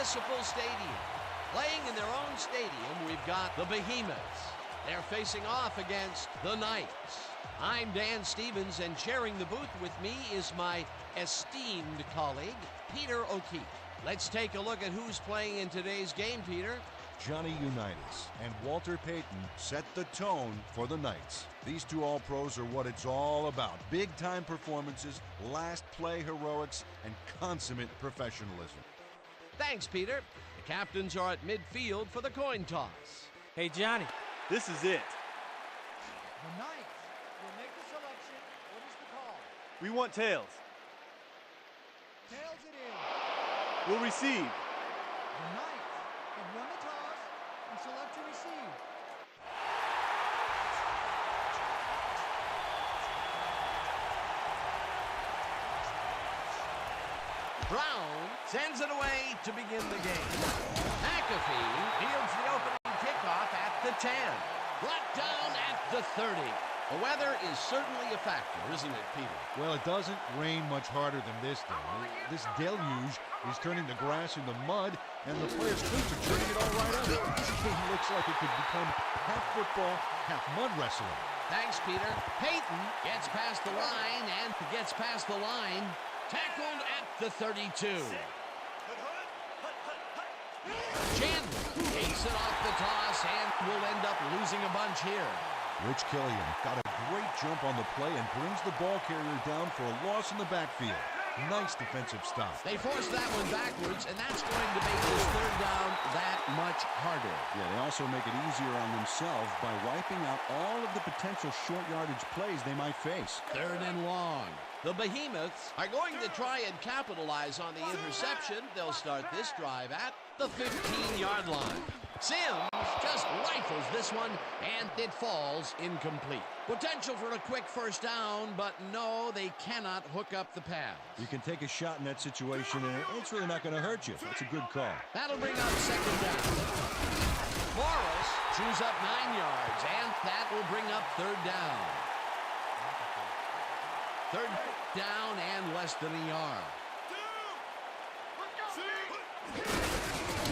Municipal Stadium. Playing in their own stadium, we've got the Behemoths. They're facing off against the Knights. I'm Dan Stevens, and sharing the booth with me is my esteemed colleague, Peter O'Keefe. Let's take a look at who's playing in today's game, Peter. Johnny Unitas and Walter Payton set the tone for the Knights. These two All-Pros are what it's all about. Big-time performances, last-play heroics, and consummate professionalism. Thanks, Peter. The captains are at midfield for the coin toss. Hey, Johnny, this is it. The Knights will make the selection. What is the call? We want tails. Tails it is. We'll receive. The Knights have won the toss and select to receive. Brown sends it away to begin the game. McAfee fields the opening kickoff at the 10. Brought down at the 30. The weather is certainly a factor, isn't it, Peter? Well, it doesn't rain much harder than this, though. This deluge is turning the grass into mud, and the players' cleats are turning it all right up. This game looks like it could become half football, half mud wrestling. Thanks, Peter. Payton gets past the line and gets past the line. Tackled at the 32. Chandler takes it off the toss and will end up losing a bunch here. Rich Killian got a great jump on the play and brings the ball carrier down for a loss in the backfield. Nice defensive stop. They forced that one backwards, and that's going to make this third down that much harder. Yeah, they also make it easier on themselves by wiping out all of the potential short yardage plays they might face. Third and long. The Behemoths are going to try and capitalize on the interception. They'll start this drive at the 15-yard line. Sims just rifles this one, and it falls incomplete. Potential for a quick first down, but no, they cannot hook up the pass. You can take a shot in that situation, and it's really not going to hurt you. That's a good call. That'll bring up second down. Morris chews up 9 yards, and that will bring up third down. Third down and less than a yard.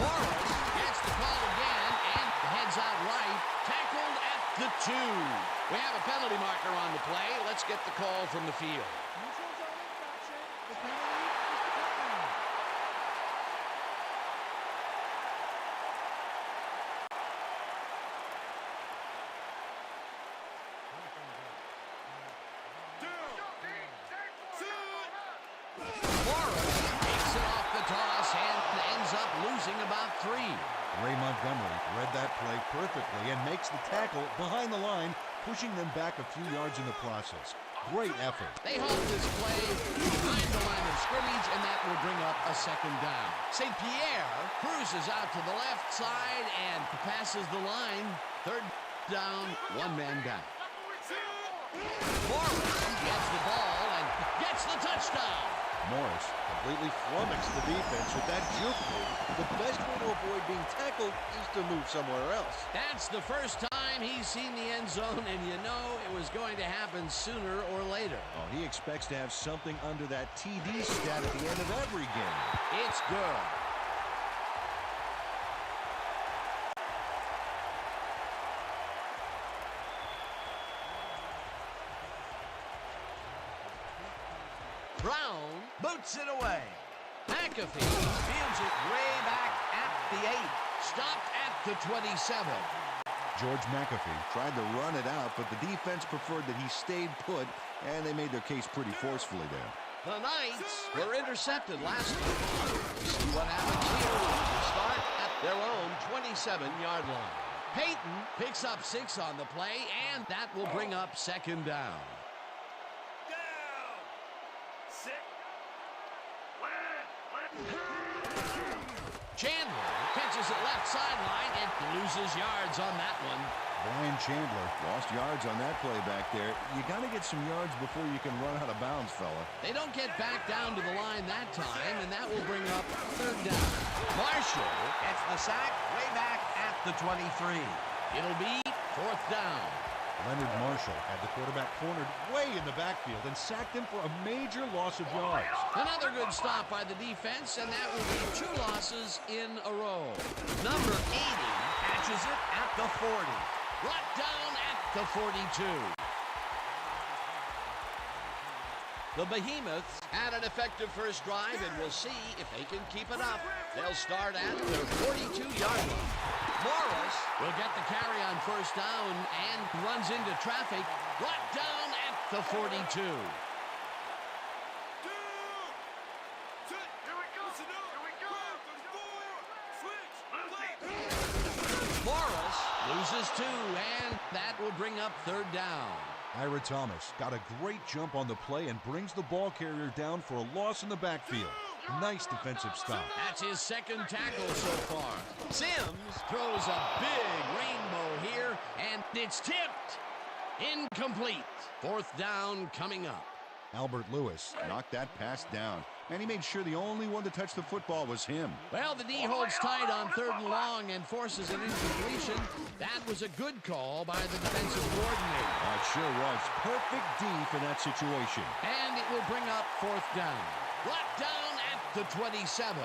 Morris gets the call again and heads out right. Tackled at the 2. We have a penalty marker on the play. Let's get the call from the field. Neutral zone infraction. The penalty is declined. Morris takes it off the toss and ends up losing about 3. Ray Montgomery read that play perfectly and makes the tackle behind the line, pushing them back a few yards in the process. Great effort. They hold this play behind the line of scrimmage, and that will bring up a second down. St. Pierre cruises out to the left side and passes the line. Third down, one man down. Morris gets the ball and gets the touchdown. Morris completely flummoxed the defense with that juke move. The best way to avoid being tackled is to move somewhere else. That's the first time he's seen the end zone, and you know it was going to happen sooner or later. Oh, he expects to have something under that TD stat at the end of every game. It's good. Brown boots it away. McAfee fields it way back at the 8. Stopped at the 27. George McAfee tried to run it out, but the defense preferred that he stayed put, and they made their case pretty forcefully there. The Knights were intercepted last week. See what happens here. Start at their own 27-yard line. Payton picks up 6 on the play, and that will bring up second down. Chandler catches it left sideline and loses yards on that one. Brian Chandler lost yards on that play back there. You got to get some yards before you can run out of bounds, fella. They don't get back down to the line that time, and that will bring up third down. Marshall gets the sack way back at the 23. It'll be fourth down. Leonard Marshall had the quarterback cornered way in the backfield and sacked him for a major loss of yards. Another good stop by the defense, and that will be 2 losses in a row. Number 80 catches it at the 40. Brought down at the 42. The Behemoths had an effective first drive, and we'll see if they can keep it up. They'll start at their 42-yard line. Morris will get the carry on first down and runs into traffic. Brought down at the 42. Morris loses 2, and that will bring up third down. Ira Thomas got a great jump on the play and brings the ball carrier down for a loss in the backfield. Nice defensive stop. That's his second tackle so far. Sims throws a big rainbow here, and it's tipped. Incomplete. Fourth down coming up. Albert Lewis knocked that pass down, and he made sure the only one to touch the football was him. Well, the knee holds tight on 3rd and long and forces an incompletion. That was a good call by the defensive coordinator. It sure was. Perfect D for that situation. And it will bring up 4th down. Brought down at the 27.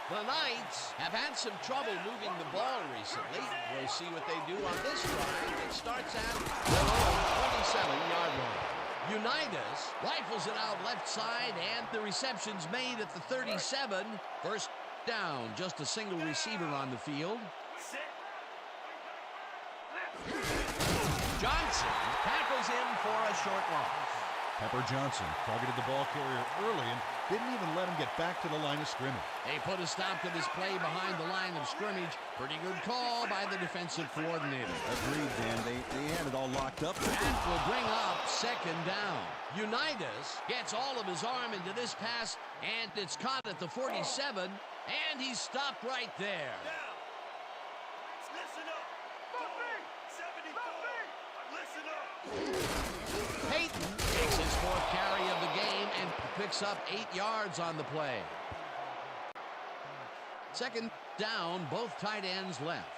The Knights have had some trouble moving the ball recently. We'll see what they do on this drive. It starts at their own 27-yard line. Unitas rifles it out left side, and the reception's made at the 37. First down, just a single receiver on the field. Johnson tackles him for a short loss. Pepper Johnson targeted the ball carrier early and didn't even let him get back to the line of scrimmage. They put a stop to this play behind the line of scrimmage. Pretty good call by the defensive coordinator. Agreed, Dan. They had it all locked up. That will bring up 2nd down. Unitas gets all of his arm into this pass, and it's caught at the 47, and he's stopped right there. Listen up. 74. Listen up. Peyton takes his 4th carry of the game and picks up 8 yards on the play. 2nd down, both tight ends left.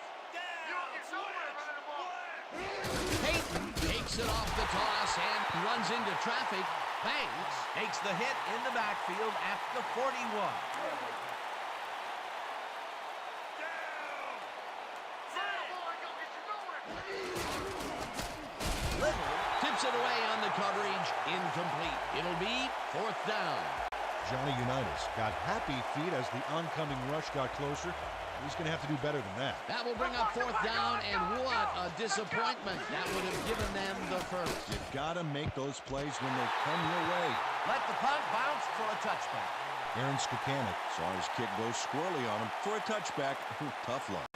Peyton takes it off the toss and runs into traffic. Banks takes the hit in the backfield at the 41. Little tips it away on the coverage. Incomplete. It'll be 4th down. Johnny Unitas got happy feet as the oncoming rush got closer. He's going to have to do better than that. That will bring up 4th down, and what a disappointment. That would have given them the first. You've got to make those plays when they come your way. Let the punt bounce for a touchback. Aaron Skakanik Saw his kick go squirrely on him for a touchback. Tough luck.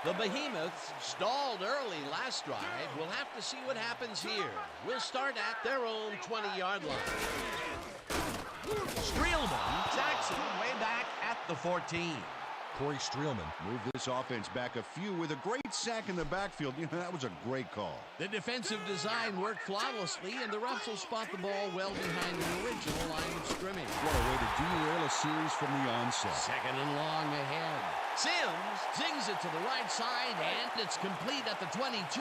The Behemoths stalled early last drive. We'll have to see what happens here. We'll start at their own 20-yard line. Streelman sacks him way back at the 14. Corey Streelman Moved this offense back a few with a great sack in the backfield. You know, that was a great call. The defensive design worked flawlessly, and the refs will spot the ball well behind the original line of scrimmage. What a way to derail a series from the onset. 2nd and long ahead. Sims zings it to the right side, and it's complete at the 22,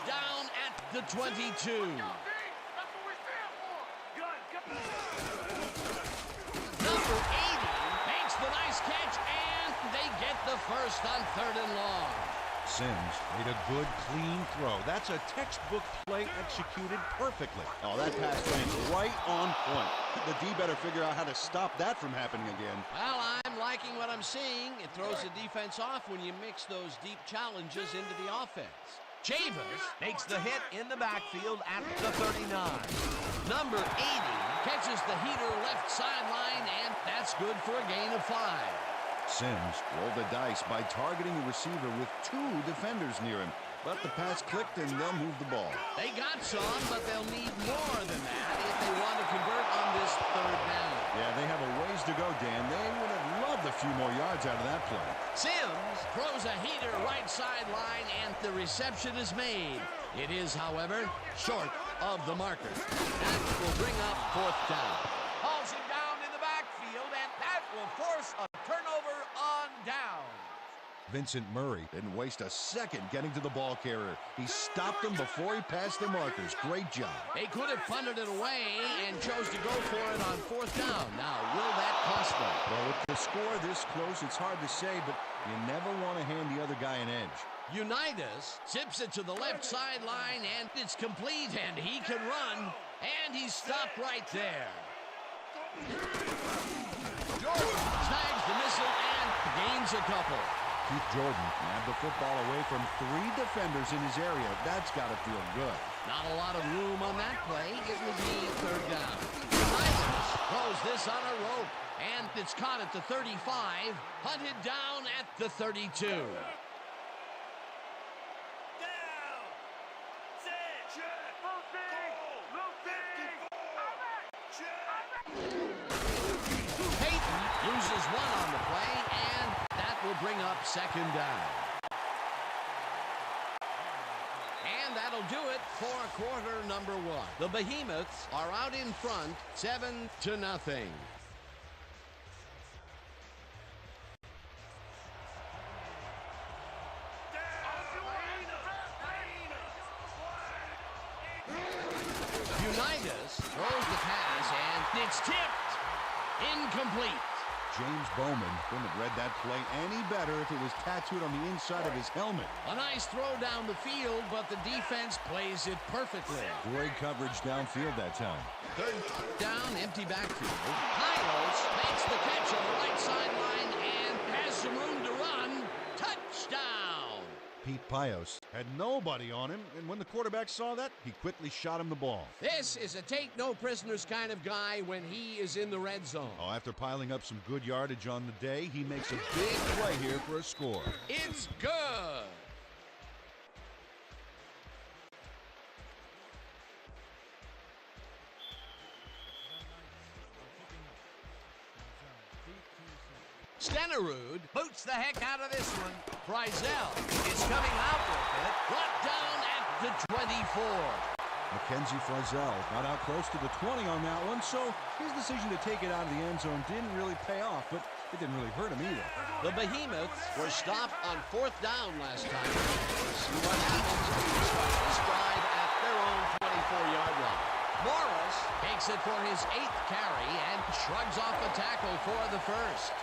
down at the 22. Number 80 makes the nice catch, and they get the first on 3rd and long. Sims made a good, clean throw. That's a textbook play executed perfectly. Oh, that pass lands right on point. The D better figure out how to stop that from happening again. Well, I'm liking what I'm seeing. It throws the defense off when you mix those deep challenges into the offense. Chavis makes the hit in the backfield at the 39. Number 80 catches the heater left sideline, and that's good for a gain of 5. Sims rolled the dice by targeting the receiver with 2 defenders near him. But the pass clicked, and they'll move the ball. They got some, but they'll need more than that if they want to convert on this 3rd down. Yeah, they have a ways to go, Dan. They would have loved a few more yards out of that play. Sims throws a heater right sideline, and the reception is made. It is, however, short of the marker. That will bring up 4th down. Hauls him down in the backfield, and that will force a turnover on down. Vincent Murray didn't waste a second getting to the ball carrier. He stopped him before he passed the markers. Great job. They could have punted it away and chose to go for it on 4th down. Now, will that cost them? Well, with the score this close, it's hard to say, but you never want to hand the other guy an edge. Unitas zips it to the left sideline, and it's complete, and he can run, and he's stopped right there. Jordan snags the missile and gains a couple. Keith Jordan nabbed the football away from 3 defenders in his area. That's got to feel good. Not a lot of room on that play. It will be 3rd down. Unitas throws this on a rope, and it's caught at the 35, hunted down at the 32. Loses one on the play, and that will bring up 2nd down. And that'll do it for quarter number 1. The Behemoths are out in front, 7-0. Unitas throws the pass, and it's tipped. Incomplete. James Bowman couldn't have read that play any better if it was tattooed on the inside of his helmet. A nice throw down the field, but the defense plays it perfectly. Great coverage downfield that time. 3rd down, empty backfield. Pilos makes the catch on the right sideline and has some room to run. Touchdown! Pete Pios had nobody on him, and when the quarterback saw that, he quickly shot him the ball. This is a take-no-prisoners kind of guy when he is in the red zone. Oh, after piling up some good yardage on the day, he makes a big play here for a score. It's good! Stenerud boots the heck out of this one. Frizel is coming out with it. Brought down at the 24. Mackenzie Frizel got out close to the 20 on that one, so his decision to take it out of the end zone didn't really pay off, but it didn't really hurt him either. The Behemoths were stopped on 4th down last time. See what happens when we start this drive at their own 24-yard line. Morris takes it for his 8th carry and shrugs off a tackle for the 1st.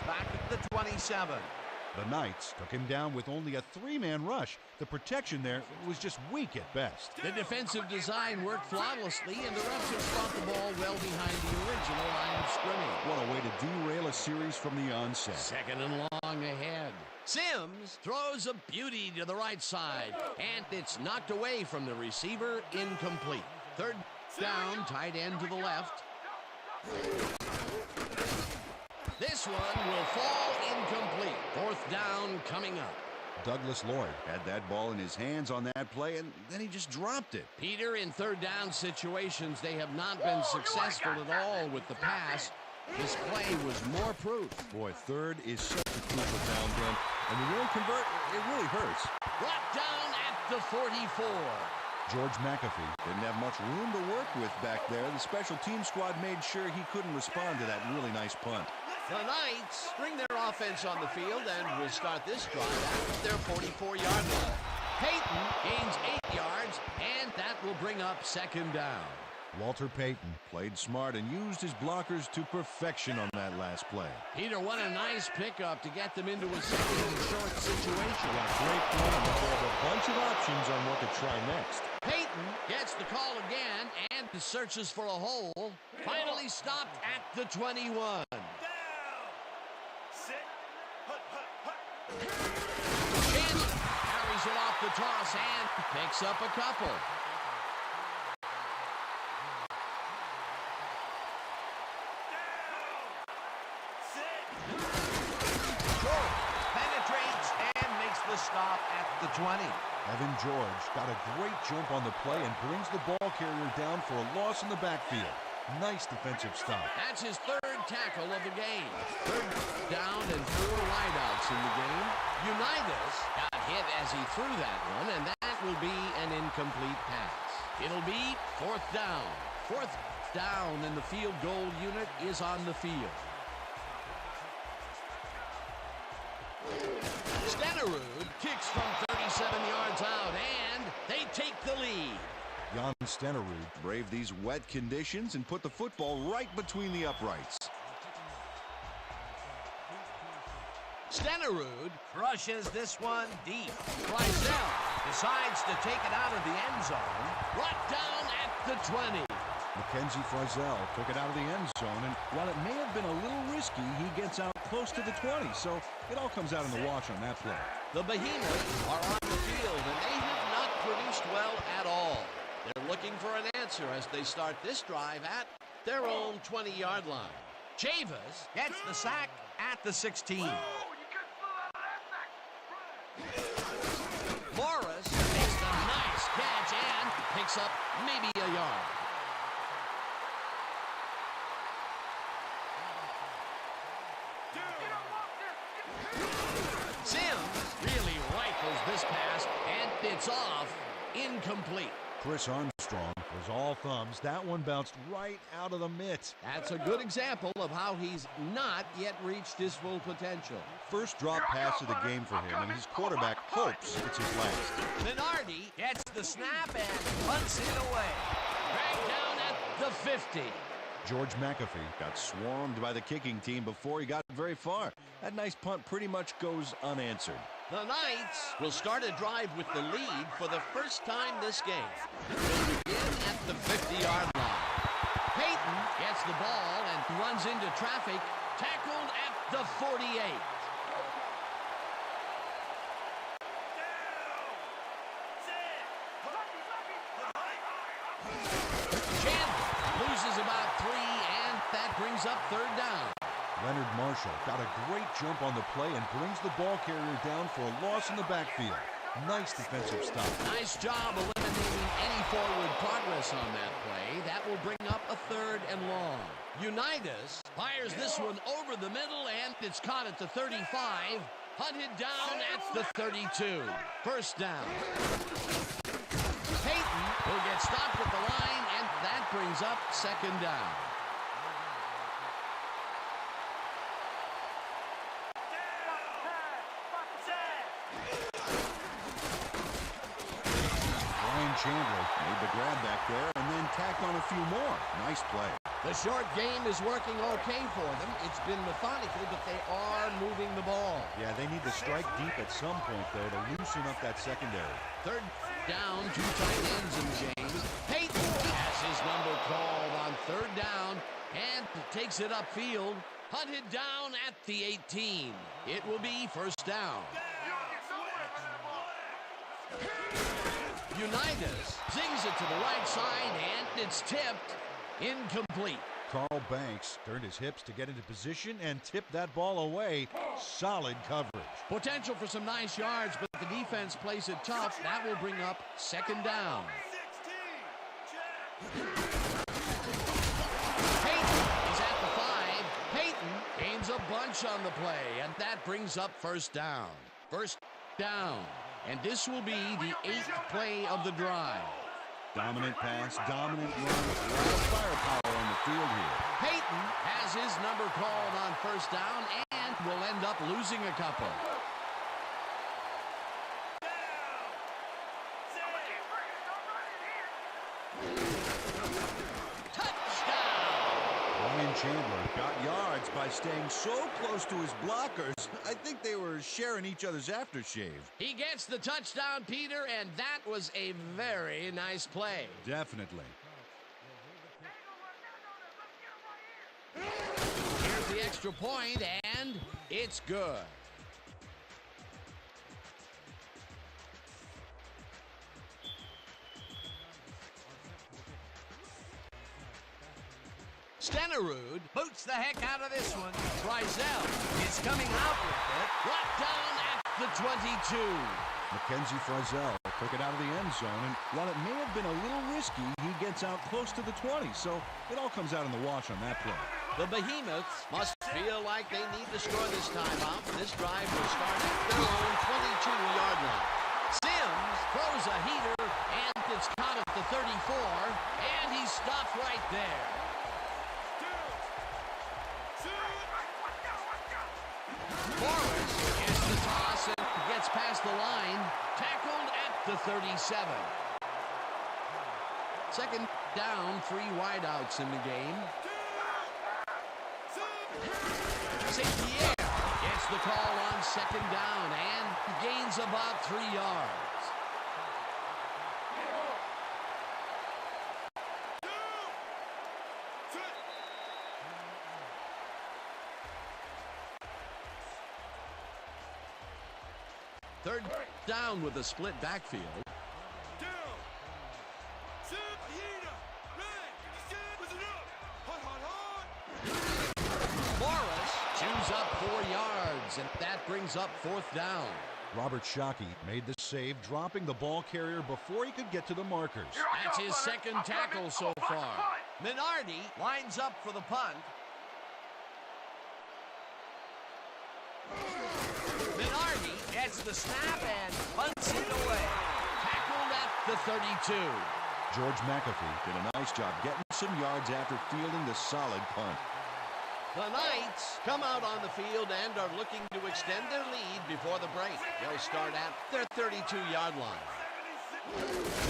Back at the 27. The Knights took him down with only a 3-man rush. The protection there was just weak at best. The defensive design worked flawlessly, and the refs have brought the ball well behind the original line of scrimmage. What a way to derail a series from the onset. 2nd and long ahead. Sims throws a beauty to the right side, and it's knocked away from the receiver, incomplete. 3rd down, tight end to the left. This one will fall incomplete. 4th down coming up. Douglas Lloyd Had that ball in his hands on that play, and then he just dropped it. Peter, in 3rd down situations, they have not been successful at all with the pass. This play was more proof. Boy, 3rd is such a crucial down game, and when you don't convert, it really hurts. Brought down at the 44. George McAfee Didn't have much room to work with back there. The special team squad made sure he couldn't respond to that really nice punt. The Knights bring their offense on the field and will start this drive at their 44-yard line. Payton gains 8 yards, and that will bring up 2nd down. Walter Payton Played smart and used his blockers to perfection on that last play. Peter, what a nice pickup to get them into a 2nd and short situation. Great play, and they have a bunch of options on what to try next. Payton gets the call again and searches for a hole. Finally stopped at the 21. Chandler carries it off the toss and picks up a couple. George penetrates and makes the stop at the 20. Evan George got a great jump on the play and brings the ball carrier down for a loss in the backfield. Nice defensive stop. That's his 3rd tackle of the game. 3rd down and 4 wideouts in the game. Unitas got hit as he threw that one, and that will be an incomplete pass. It'll be fourth down. Fourth down, and the field goal unit is on the field. Stenerud kicks from 37 yards out, and they take the lead. Jan Stenerud Braved these wet conditions and put the football right between the uprights. Stenerud rushes this one deep. Frizzell decides to take it out of the end zone. Brought down at the 20. Mackenzie Frizzell took it out of the end zone, and while it may have been a little risky, he gets out close to the 20, so it all comes out in the wash on that play. The Behemoths are on the field, and they have not produced well at all. They're looking for an answer as they start this drive at their own 20-yard line. Chavis gets the sack at the 16. Morris makes the nice catch and picks up maybe a yard. Sims really rifles this pass, and it's off. Incomplete. Chris Armstrong was all thumbs. That one bounced right out of the mitt. That's a good example of how he's not yet reached his full potential. First drop pass of the game for him, and his quarterback hopes it's his last. Minardi gets the snap and punts it away. Dragged down at the 50. George McAfee Got swarmed by the kicking team before he got very far. That nice punt pretty much goes unanswered. The Knights will start a drive with the lead for the first time this game. They'll begin at the 50-yard line. Payton gets the ball and runs into traffic, tackled at the 48. Chandler loses about 3, and that brings up third down. Leonard Marshall got a great jump on the play and brings the ball carrier down for a loss in the backfield. Nice defensive stop. Nice job eliminating any forward progress on that play. That will bring up a third and long. Unitas fires this one over the middle, and it's caught at the 35. Hunted down at the 32. First down. Payton will get stopped at the line, and that brings up second down. Chandler Made the grab back there and then tacked on a few more. Nice play. The short game is working okay for them. It's been methodical, but they are moving the ball. Yeah, they need to strike deep at some point, though, to loosen up that secondary. Third down, 2 tight ends in James. Payton has his number called on third down and takes it upfield. Hunted down at the 18. It will be first down. Unitas zings it to the right side, and it's tipped. Incomplete. Carl Banks turned his hips to get into position and tipped that ball away. Solid coverage. Potential for some nice yards, but the defense plays it tough. That will bring up second down. Payton is at the 5. Payton gains a bunch on the play, and that brings up first down. First down. And this will be the 8th play of the drive. Dominant pass, dominant run. A lot of firepower on the field here. Payton has his number called on first down and will end up losing a couple. Chandler Got yards by staying so close to his blockers. I think they were sharing each other's aftershave. He gets the touchdown, Peter, and that was a very nice play. definitely. Here's the extra point, and it's good. Stenerud boots the heck out of this one. Frizzell is coming out with it. Brought down at the 22. Mackenzie Frizzell took it out of the end zone, and while it may have been a little risky, he gets out close to the 20, so it all comes out in the wash on that play. The Behemoths must feel like they need to score this time out. This drive will start at their own 22-yard line. Sims throws a heater, and it's caught at the 34, and he's stopped right there. Morris gets the toss and gets past the line, tackled at the 37. Second down, 3 wideouts in the game. St. Pierre gets the call on second down and gains about 3 yards. Third down with a split backfield. Morris chews up 4 yards, and that brings up 4th down. Robert Shockey made the save, dropping the ball carrier before he could get to the markers. That's his second tackle so far. Minardi lines up for the punt. Minardi gets the snap and punts it away. Tackled at the 32. George McAfee did a nice job getting some yards after fielding the solid punt. The Knights come out on the field and are looking to extend their lead before the break. They'll start at their 32-yard line.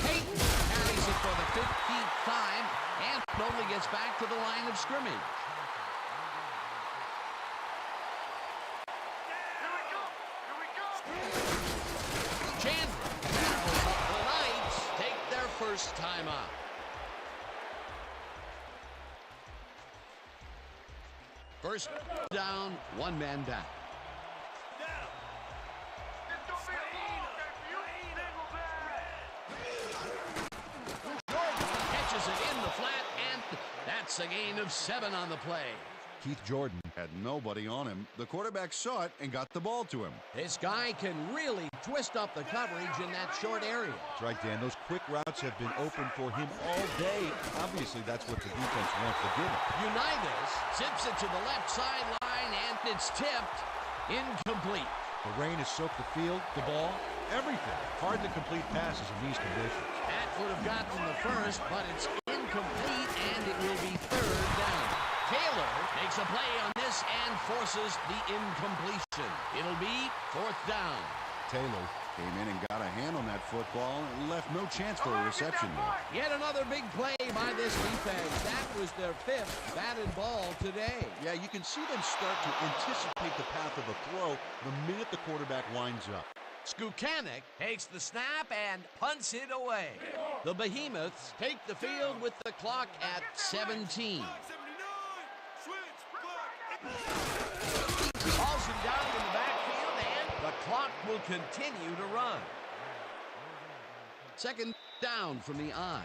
Peyton carries it for the 15th time and only gets back to the line of scrimmage. Chandler tackles up. The Knights take their first time out. First down, 1 man down. Catches it in the flat, and that's a gain of 7 on the play. Keith Jordan had nobody on him. The quarterback saw it and got the ball to him. This guy can really twist up the coverage in that short area. That's right, Dan. Those quick routes have been open for him all day. Obviously, that's what the defense wants to give him. Unitas zips it to the left sideline, and it's tipped. Incomplete. The rain has soaked the field, the ball, everything. Hard to complete passes in these conditions. That would have gotten the first, but it's incomplete, and it will be 3rd down. Taylor makes a play on this and forces the incompletion. It'll be 4th down. Taylor came in and got a hand on that football and left no chance for a reception there. Yet another big play by this defense. That was their 5th batted ball today. Yeah, you can see them start to anticipate the path of a throw the minute the quarterback winds up. Skukanic takes the snap and punts it away. The Behemoths take the field with the clock at 17. Calls him down in the backfield, and the clock will continue to run. Second down from the I.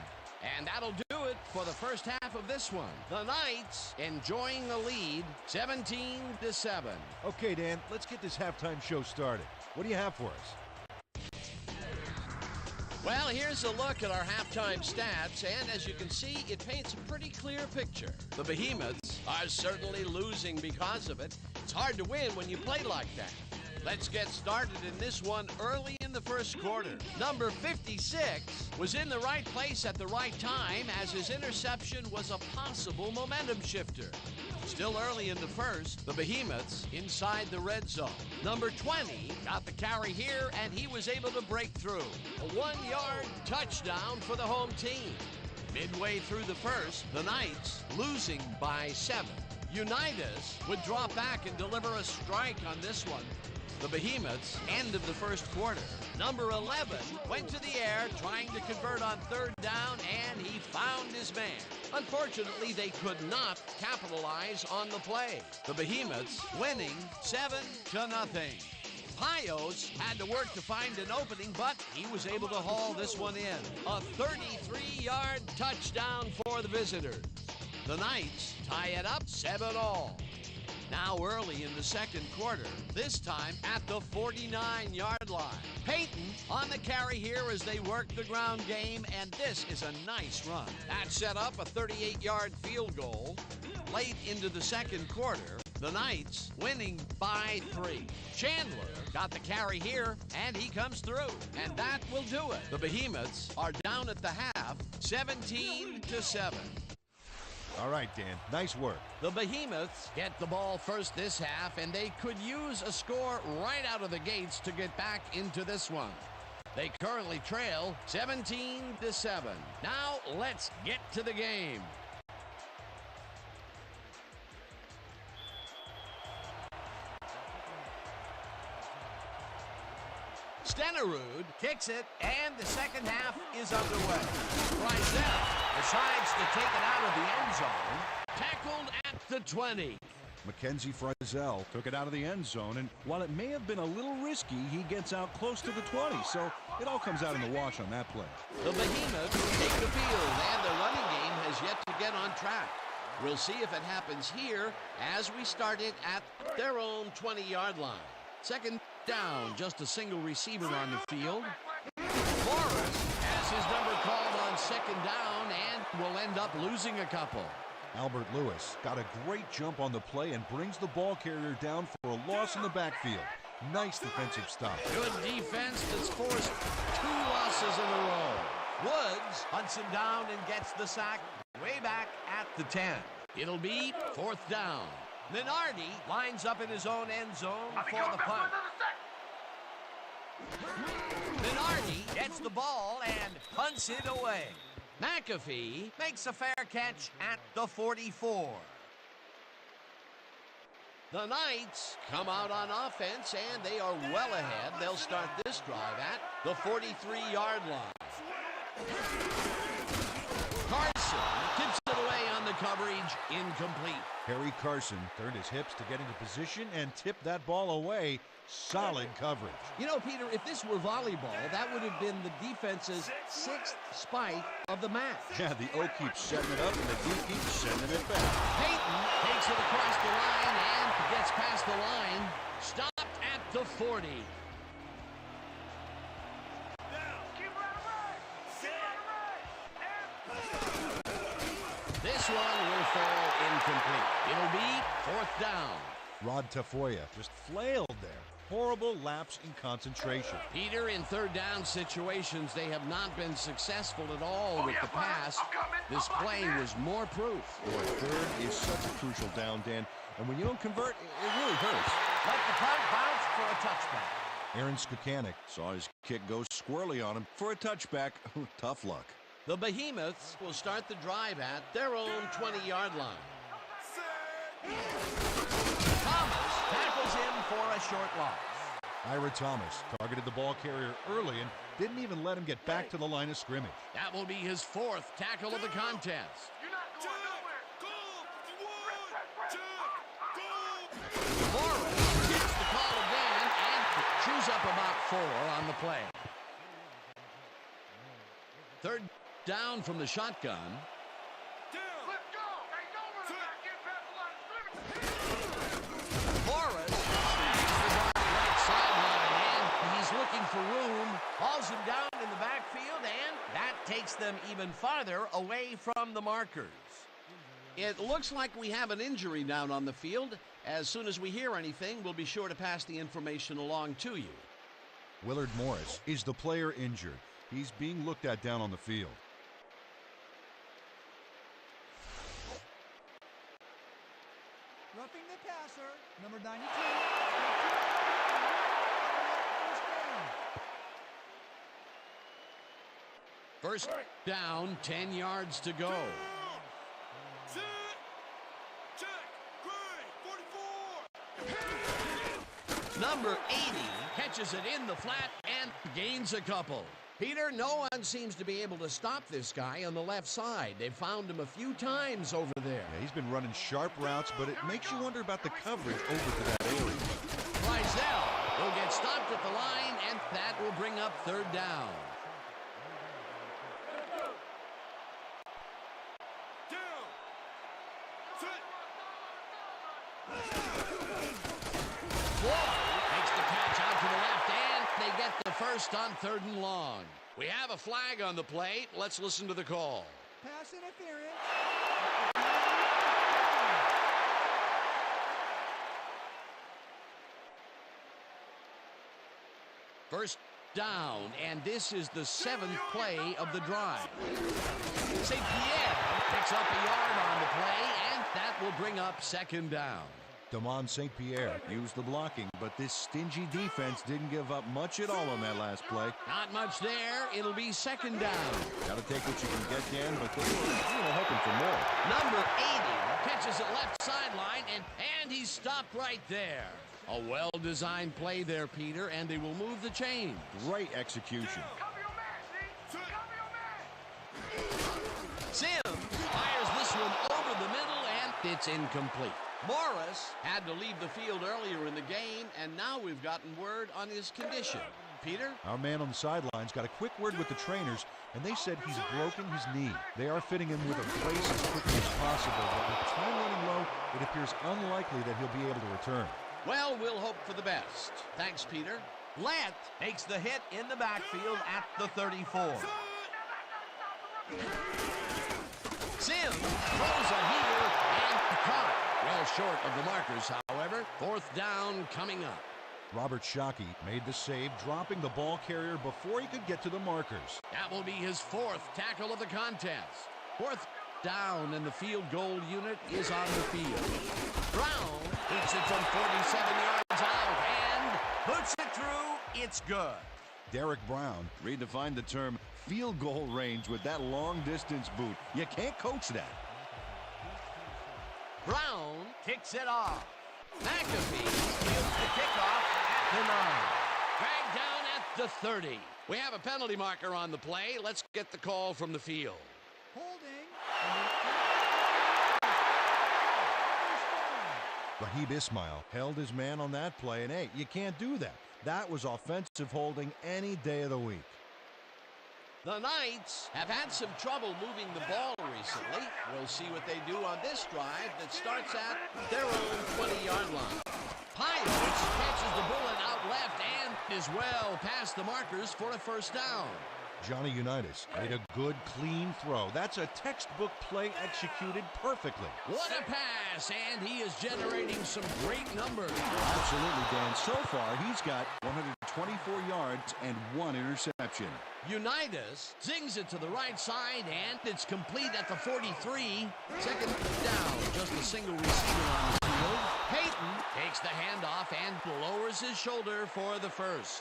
And that'll do it for the first half of this one. The Knights enjoying the lead, 17-7. Okay, Dan, let's get this halftime show started. What do you have for us? Well, here's a look at our halftime stats, and as you can see, it paints a pretty clear picture. The Behemoths are certainly losing because of it. It's hard to win when you play like that. Let's get started in this one early in the first quarter. Number 56 was in the right place at the right time, as his interception was a possible momentum shifter. Still early in the first, the Behemoths inside the red zone. Number 20 got the carry here, and he was able to break through. A 1-yard touchdown for the home team. Midway through the first, the Knights losing by 7. Unitas would drop back and deliver a strike on this one. The Behemoths, end of the first quarter. Number 11 went to the air trying to convert on 3rd down, and he found his man. Unfortunately, they could not capitalize on the play. The Behemoths winning 7-0. Pios had to work to find an opening, but he was able to haul this one in. A 33-yard touchdown for the visitors. The Knights tie it up 7-all. Now early in the second quarter, this time at the 49-yard line. Peyton on the carry here as they work the ground game, and this is a nice run. That set up a 38-yard field goal. Late into the second quarter, The Knights winning by 3. Chandler got the carry here, and he comes through. And that will do it. The Behemoths are down at the half, 17-7. All right, Dan, nice work. The Behemoths get the ball first this half, and they could use a score right out of the gates to get back into this one. They currently trail 17-7. Now let's get to the game. Stenerud kicks it, and the second half is underway. Frizzell decides to take it out of the end zone. Tackled at the 20. Mackenzie Frizzell took it out of the end zone, and while it may have been a little risky, he gets out close to the 20, so it all comes out in the wash on that play. The Behemoths take the field, and the running game has yet to get on track. We'll see if it happens here as we start it at their own 20-yard line. Second down, just a single receiver on the field. Morris has his number called on second down and will end up losing a couple. Albert Lewis got a great jump on the play and brings the ball carrier down for a loss in the backfield. Nice defensive stop. Good defense that's forced 2 losses in a row. Woods hunts him down and gets the sack way back at the 10. It'll be 4th down. Minardi lines up in his own end zone for the punt. Minardi gets the ball and punts it away. McAfee makes a fair catch at the 44. The Knights come out on offense, and they are well ahead. They'll start this drive at the 43-yard line. Carson tips it away on the coverage, incomplete. Harry Carson turned his hips to get into position and tipped that ball away. Solid coverage. You know, Peter, if this were volleyball, that would have been the defense's 6th spike of the match. Yeah, the O keeps setting it up, and the D keeps sending it back. Peyton takes it across the line and gets past the line. Stopped at the 40. This one will fall incomplete. It'll be 4th down. Rod Tafoya just flailed there. Horrible lapse in concentration. Peter, in 3rd down situations, they have not been successful at all with the pass. This play was more proof. Boy, 3rd is such a crucial down, Dan, and when you don't convert, it really hurts. Let the punt bounce for a touchback. Aaron Skakanik Saw his kick go squirrely on him for a touchback. Tough luck. The Behemoths will start the drive at their own 20-yard line. Thomas tackles him for a short loss. Ira Thomas targeted the ball carrier early and didn't even let him get back to the line of scrimmage. That will be his 4th tackle of the contest. Morris gets the call again and chews up about 4 on the play. 3rd down from the shotgun. Morris right sideline, and he's looking for room. Hauls him down in the backfield, and that takes them even farther away from the markers. It looks like we have an injury down on the field. As soon as we hear anything, we'll be sure to pass the information along to you. Willard Morris is the player injured. He's being looked at down on the field. Roughing the passer, number 92. First down, 10 yards to go. Number 80 catches it in the flat and gains a couple. Peter, no one seems to be able to stop this guy on the left side. They've found him a few times over there. Yeah, he's been running sharp routes, but it makes you wonder about the coverage over to that area. Frizzell will get stopped at the line, and that will bring up 3rd down. Makes the catch out to the left, and they get the first on 3rd and long. We have a flag on the plate. Let's listen to the call. Pass interference. First down, and this is the 7th play of the drive. St. Pierre picks up a yard on the play, and that will bring up 2nd down. Damon St. Pierre Used the blocking, but this stingy defense didn't give up much at all on that last play. Not much there. It'll be 2nd down. Got to take what you can get, Dan, but they were hoping for more. Number 80 catches it left sideline, and he's stopped right there. A well-designed play there, Peter, and they will move the chains. Great execution. Sims fires this one over the middle, and it's incomplete. Morris had to leave the field earlier in the game, and now we've gotten word on his condition. Peter? Our man on the sidelines got a quick word with the trainers, and they said he's broken his knee. They are fitting him with a brace as quickly as possible, but with time running low, it appears unlikely that he'll be able to return. Well, we'll hope for the best. Thanks, Peter. Lett takes the hit in the backfield at the 34. Sims throws a heater and caught. Well short of the markers, however. 4th down coming up. Robert Shockey made the save, dropping the ball carrier before he could get to the markers. That will be his 4th tackle of the contest. 4th down, and the field goal unit is on the field. Brown hits it from 47 yards out and puts it through. It's good. Derek Brown Redefined the term field goal range with that long-distance boot. You can't coach that. Brown kicks it off. McAfee fields the kickoff at the 9. Dragged down at the 30. We have a penalty marker on the play. Let's get the call from the field. Holding. Rahib Ismail held his man on that play, and hey, you can't do that. That was offensive holding any day of the week. The Knights have had some trouble moving the ball recently. We'll see what they do on this drive that starts at their own 20-yard line. Pires catches the bullet out left and is well past the markers for a 1st down. Johnny Unitas made a good, clean throw. That's a textbook play executed perfectly. What a pass, and he is generating some great numbers. Absolutely, Dan. So far, he's got 124 yards and 1 interception. Unitas zings it to the right side, and it's complete at the 43. 2nd down, just a single receiver on the field. Payton takes the handoff and lowers his shoulder for the 1st.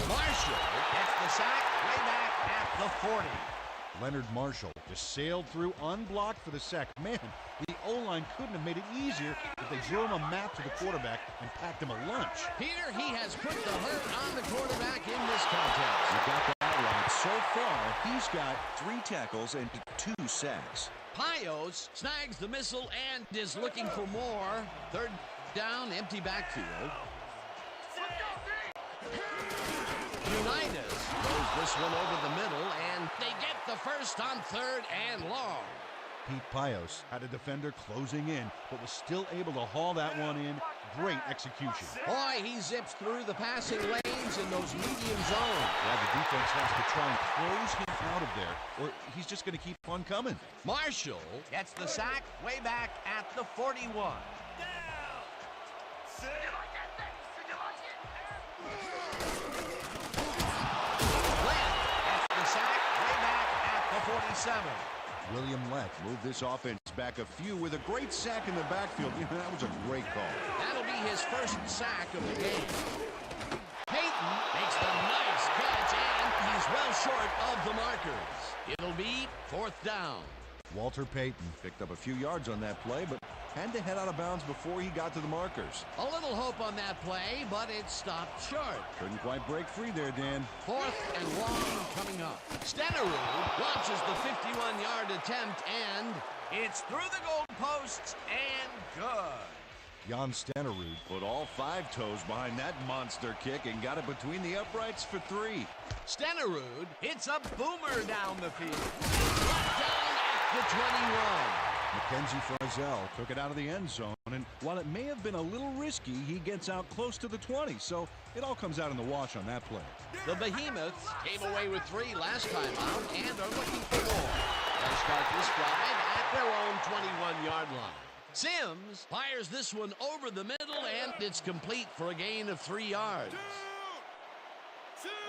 Marshall gets the sack way back at the 40. Leonard Marshall just sailed through unblocked for the sack. Man, the O-line couldn't have made it easier if they drew him a map to the quarterback and packed him a lunch. Peter, he has put the hurt on the quarterback in this contest. You got that right. So far, he's got 3 tackles and 2 sacks. Pios snags the missile and is looking for more. 3rd down, empty backfield. Unitas throws this one over the middle, and they get the 1st on 3rd and long. Pete Pios had a defender closing in, but was still able to haul that one in. Great execution. Boy, he zips through the passing lanes in those medium zones. Yeah, the defense has to try and close him out of there, or he's just going to keep on coming. Marshall gets the sack way back at the 41. Sack way back at the 47. William Lett Moved this offense back a few with a great sack in the backfield. That was a great call. That'll be his 1st sack of the game. Payton makes the nice catch, and he's well short of the markers. It'll be 4th down. Walter Payton Picked up a few yards on that play, but had to head out of bounds before he got to the markers. A little hope on that play, but it stopped short. Couldn't quite break free there, Dan. 4th and long coming up. Stenerud launches the 51-yard attempt, and it's through the goalposts and good. Jan Stenerud Put all 5 toes behind that monster kick and got it between the uprights for 3. Stenerud hits a boomer down the field. Brought down at the 21. Mackenzie Frizzell Took it out of the end zone, and while it may have been a little risky, he gets out close to the 20, so it all comes out in the wash on that play. The Behemoths came away with 3 last time out and are looking for more. They'll start this drive at their own 21-yard line. Sims fires this one over the middle, and it's complete for a gain of 3 yards. Hilton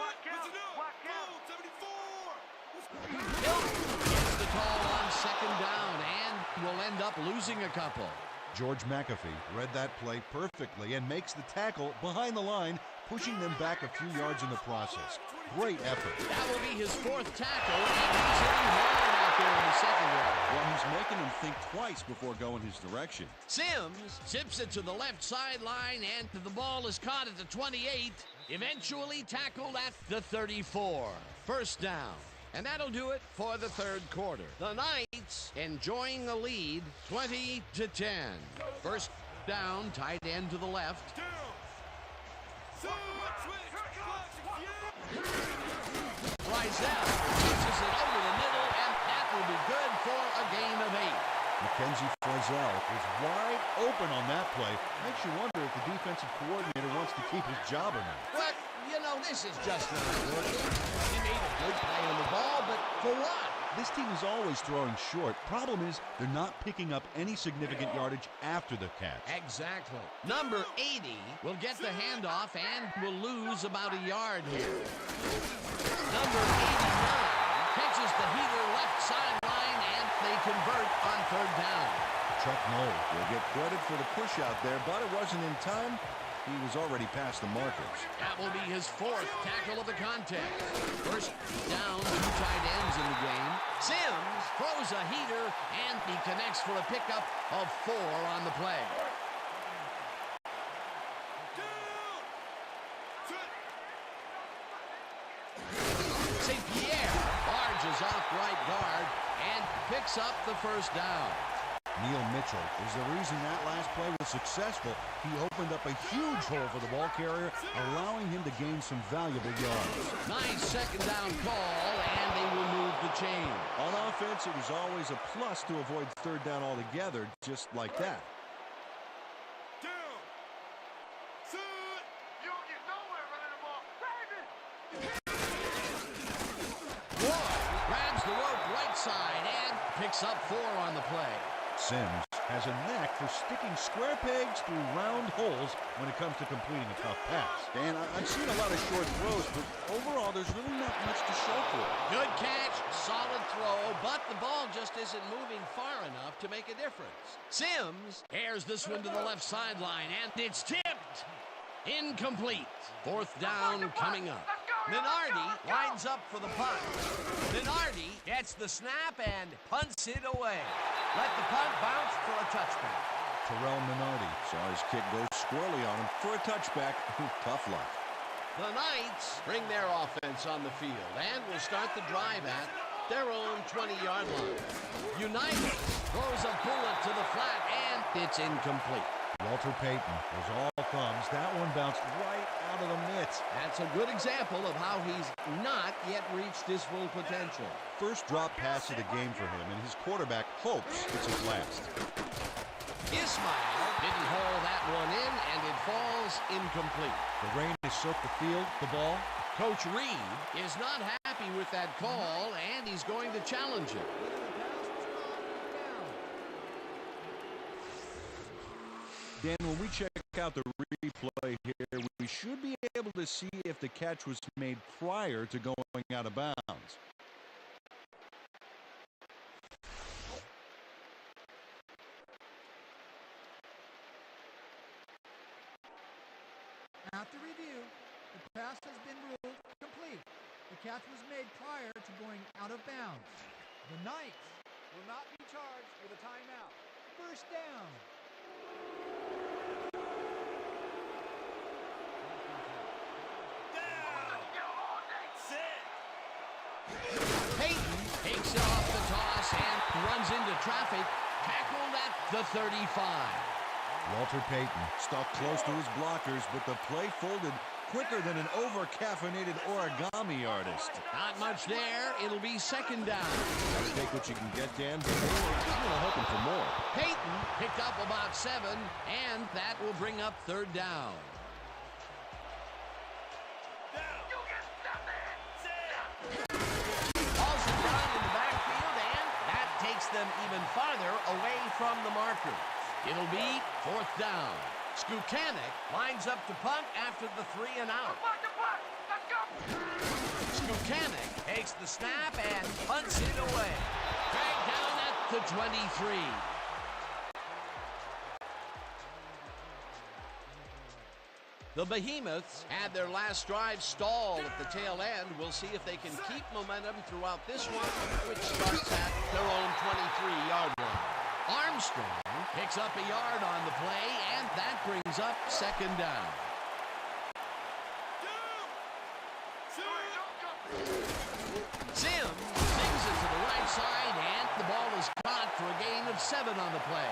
gets the call on second down and will end up losing a couple. George McAfee read that play perfectly and makes the tackle behind the line, pushing them back a few yards in the process. Great effort. That will be his 4th tackle, and he's hitting hard out there in the secondary. Well, he's making him think twice before going his direction. Sims zips it to the left sideline, and the ball is caught at the 28, eventually tackled at the 34. First down. And that'll do it for the 3rd quarter. The Knights enjoying the lead, 20-10. First down, tight end to the left. Frizzell pitches it over the middle, and that will be good for a gain of 8. Mackenzie Frizzell is wide open on that play. Makes you wonder if the defensive coordinator wants to keep his job or not. But, you know, this is just not working. He made a good play on the ball, but for what? This team is always throwing short. Problem is, they're not picking up any significant yardage after the catch. Exactly. Number 80 will get the handoff and will lose about a yard here. Number 89 catches the heater left sideline, and they convert on 3rd down. Chuck Noll will get credit for the push out there, but it wasn't in time. He was already past the markers. That will be his 4th tackle of the contest. First down, 2 tight ends in the game. Sims throws a heater, and he connects for a pickup of 4 on the play. St. Pierre barges off right guard and picks up the first down. Neil Mitchell is the reason that last play was successful. He opened up a huge hole for the ball carrier, allowing him to gain some valuable yards. Nice second down call, and they will move the chain. On offense, it was always a plus to avoid 3rd down altogether, just like that. Grabs the rope right side and picks up 4 on the play. Sims has a knack for sticking square pegs through round holes when it comes to completing a tough pass. Dan, I've seen a lot of short throws, but overall, there's really not much to show for it. Good catch, solid throw, but the ball just isn't moving far enough to make a difference. Sims airs this one to the left sideline, and it's tipped. Incomplete. 4th down coming up. Minardi lines up for the punt. Minardi gets the snap and punts it away. Let the punt bounce for a touchback. Terrell Minardi Saw his kick go squirrely on him for a touchback. Tough luck. The Knights bring their offense on the field and will start the drive at their own 20-yard line. United throws a bullet to the flat, and it's incomplete. Walter Payton was all thumbs. That one bounced right out of the mitts. That's a good example of how he's not yet reached his full potential. First drop pass of the game for him, and his quarterback hopes it's his last. Ismail didn't haul that one in, and it falls incomplete. The rain has soaked the field, the ball. Coach Reed is not happy with that call, and he's going to challenge it. Dan, when we check out the replay here, we should be able to see if the catch was made prior to going out of bounds. After review, the pass has been ruled complete. The catch was made prior to going out of bounds. The Knights will not be charged with a timeout. First down. Payton takes it off the toss and runs into traffic, tackled at the 35. Walter Payton stuck close to his blockers, but the play folded quicker than an over-caffeinated origami artist. Not much there. It'll be second down. Gotta take what you can get, Dan, but we're hoping for more. Peyton picked up about 7, and that will bring up third down. Balls are run in the backfield, and that takes them even farther away from the marker. It'll be fourth down. Skukanic lines up to punt after the 3 and out. Skukanic takes the snap and punts it away. Dragged down at the 23. The Behemoths had their last drive stall at the tail end. We'll see if they can keep momentum throughout this one, which starts at their own 23-yard line. Armstrong picks up a yard on the play, and that brings up second down. Sims sings it to the right side, and the ball is caught for a gain of 7 on the play.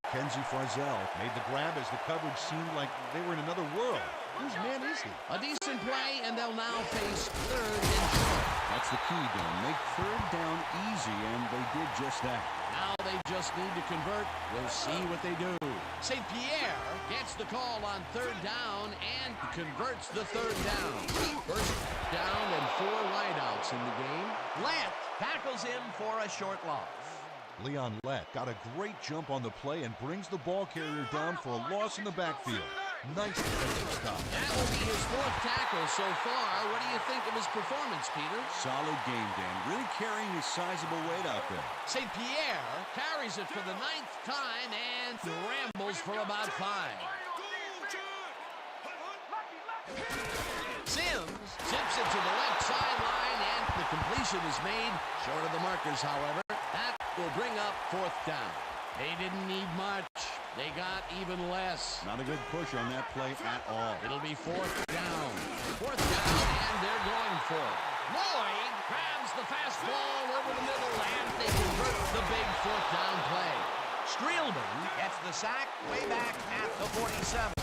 Mackenzie Farzell made the grab as the coverage seemed like they were in another world. Whose man is he? A decent play, and they'll now face third and short. That's the key, Dan. Make third down easy, and they did just that. Now they just need to convert. We'll see what they do. St. Pierre gets the call on third down and converts the third down. First down and 4 wideouts in the game. Lett tackles him for a short loss. Leon Lett got a great jump on the play and brings the ball carrier down for a loss in the backfield. Nice defensive stop. That will be his 4th tackle so far. What do you think of his performance, Peter? Solid game, Dan. Really carrying his sizable weight out there. St. Pierre carries it for the 9th time and rambles for about 5. Sims zips it to the left sideline, and the completion is made. Short of the markers, however. That will bring up 4th down. They didn't need much. They got even less. Not a good push on that play at all. It'll be 4th down. 4th down, and they're going for it. Lloyd grabs the fastball over the middle, and they convert the big 4th down play. Streelman gets the sack way back at the 47.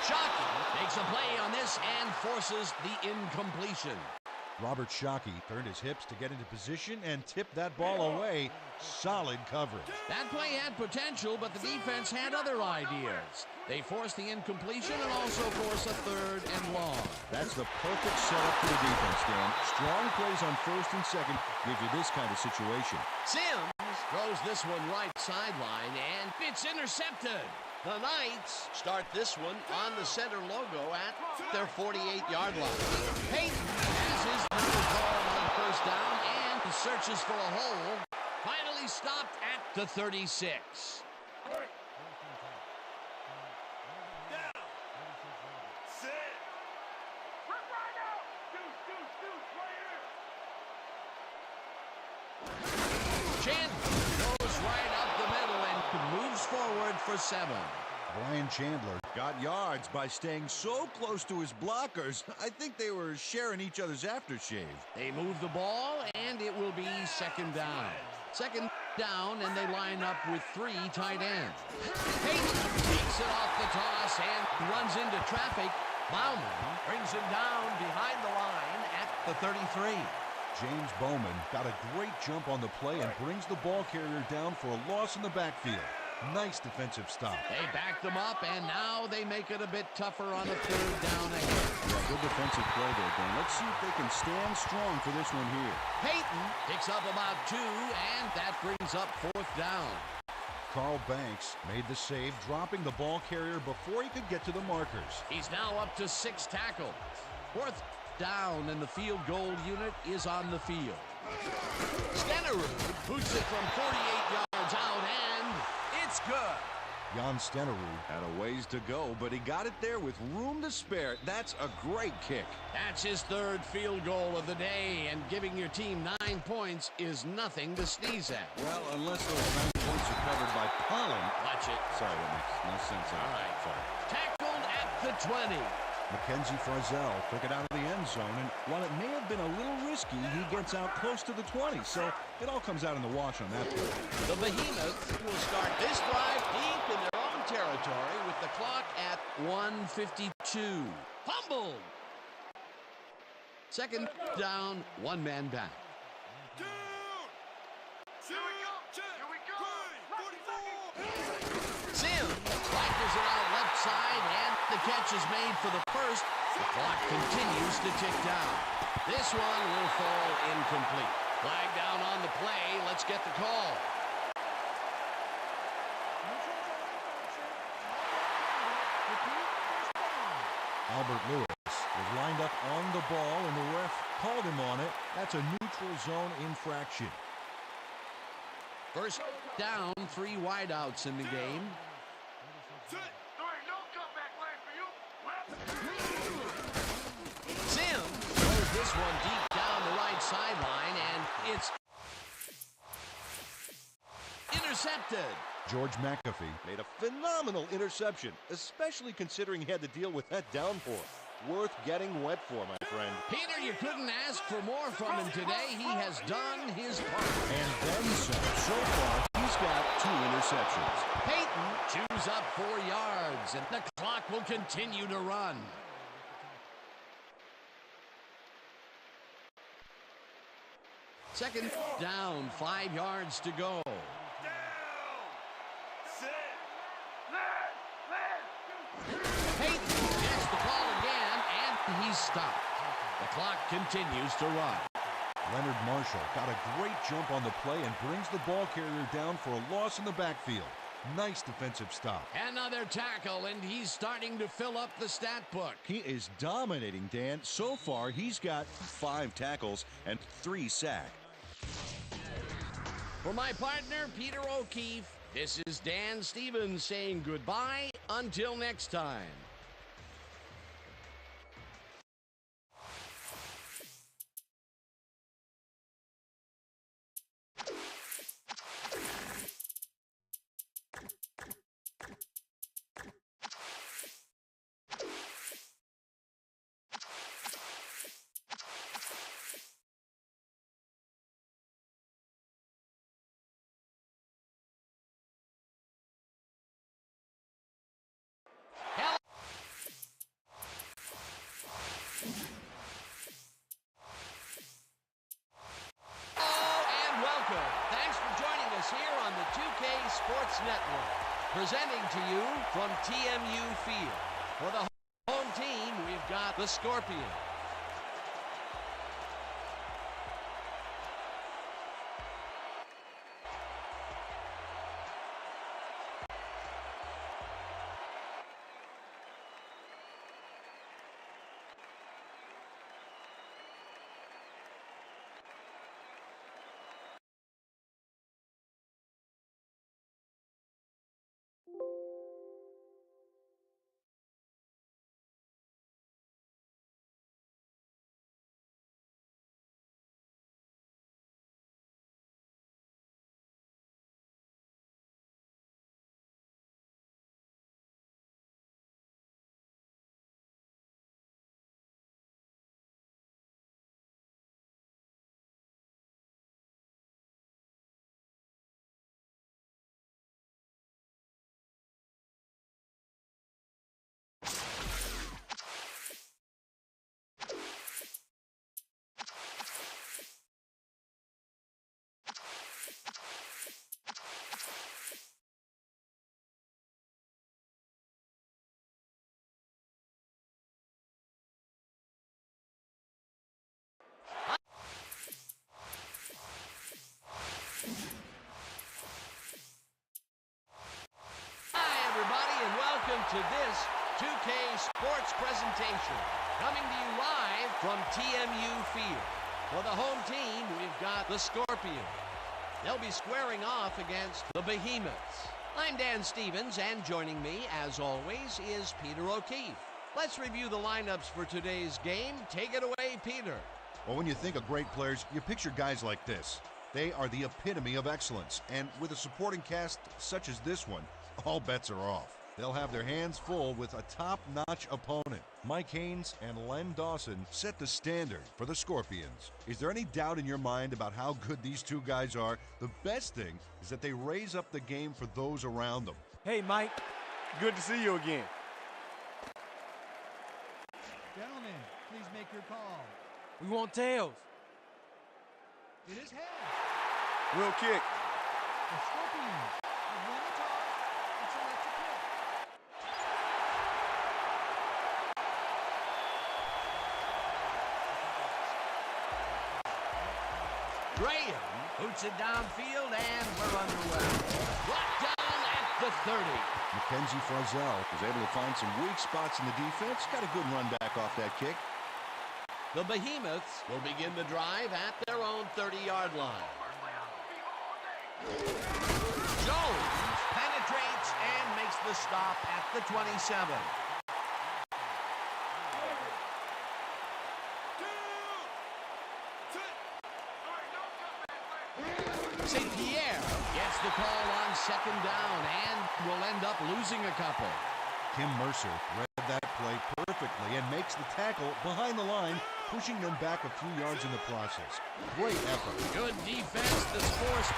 Shockey makes a play on this and forces the incompletion. Robert Shockey turned his hips to get into position and tipped that ball away. Solid coverage. That play had potential, but the defense had other ideas. They forced the incompletion and also force a 3rd and long. That's the perfect setup for the defense, Dan. Strong plays on 1st and 2nd give you this kind of situation. Sims throws this one right sideline, and it's intercepted. The Knights start this one on the center logo at their 48-yard line. Peyton has his number called on 1st down and searches for a hole. Finally stopped at the 36. Chandler goes right up the middle and moves forward for 7. Brian Chandler Got yards by staying so close to his blockers. I think they were sharing each other's aftershave. They move the ball, and it will be second down. Second down, and they line up with 3 tight ends. Peyton takes it off the toss and runs into traffic. Bauman brings him down behind the line at the 33. James Bowman got a great jump on the play and brings the ball carrier down for a loss in the backfield. Nice defensive stop. They backed them up, and now they make it a bit tougher on a third down ahead. Yeah, good defensive play there, Dan. Let's see if they can stand strong for this one here. Peyton picks up about 2, and that brings up 4th down. Carl Banks made the save, dropping the ball carrier before he could get to the markers. He's now up to 6 tackles. 4th down, and the field goal unit is on the field. Stenerud boots it from 48 yards out, and it's good. Jan Stenerud Had a ways to go, but he got it there with room to spare. That's a great kick. That's his 3rd field goal of the day, and giving your team 9 points is nothing to sneeze at. Well, unless those 9 points are covered by pollen. Watch it. Sorry, that makes no sense. All right. Sorry. Tackled at the 20. Mackenzie Farzell took it out of the end zone, and While it may have been a little risky, he gets out close to the 20, so it all comes out in the wash on that play. The Behemoths will start this drive deep in their own territory with the clock at 1:52. Fumble! Second down, one man back. Down. Here we go. Here we go. 44. Sims rifles it out left side, and the catch is made for the first. The clock continues to tick down. This one will fall incomplete. Flag down on the play. Let's get the call. Albert Lewis was lined up on the ball, and the ref called him on it. That's a neutral zone infraction. First down, 3 wideouts in the game. There ain't no comeback line for you. Sims throws this one deep down the right sideline, and it's intercepted. George McAfee Made a phenomenal interception, especially considering he had to deal with that downforce. Worth getting wet for, my friend. Peter, you couldn't ask for more from him today. He has done his part. And then some. So far, he's got 2 interceptions. Peyton chews up 4 yards, and the clock will continue to run. Second down, 5 yards to go. Down. Set. Peyton gets the call again, and he's stopped. The clock continues to run. Leonard Marshall got a great jump on the play and brings the ball carrier down for a loss in the backfield. Nice defensive stop. Another tackle, and he's starting to fill up the stat book. He is dominating, Dan. So far, he's got 5 tackles and 3 sacks. For my partner, Peter O'Keefe, this is Dan Stevens saying goodbye until next time. Here on the 2K Sports Network, presenting to you from TMU Field. For the home team, we've got the Scorpions. To this 2K Sports presentation, coming to you live from TMU Field. For the home team, we've got the Scorpions. They'll be squaring off against the Behemoths. I'm Dan Stevens, and joining me, as always, is Peter O'Keefe. Let's review the lineups for today's game. Take it away, Peter. Well, when you think of great players, you picture guys like this. They are the epitome of excellence, and with a supporting cast such as this one, all bets are off. They'll have their hands full with a top-notch opponent. Mike Haynes and Len Dawson set the standard for the Scorpions. Is there any doubt in your mind about how good these two guys are? The best thing is that they raise up the game for those around them. Hey, Mike. Good to see you again. Gentlemen, please make your call. We want tails. It is head. We'll kick. The Scorpions have won the toss and select a kick. Graham boots it downfield, and we're underway. Brought down at the 30. Mackenzie Frizzell Was able to find some weak spots in the defense. Got a good run back off that kick. The Behemoths will begin the drive at their own 30-yard line. Jones penetrates and makes the stop at the 27. St. Pierre gets the call on second down and will end up losing a couple. Kim Mercer read that play perfectly and makes the tackle behind the line, pushing them back a few yards in the process. Great effort. Good defense that's forced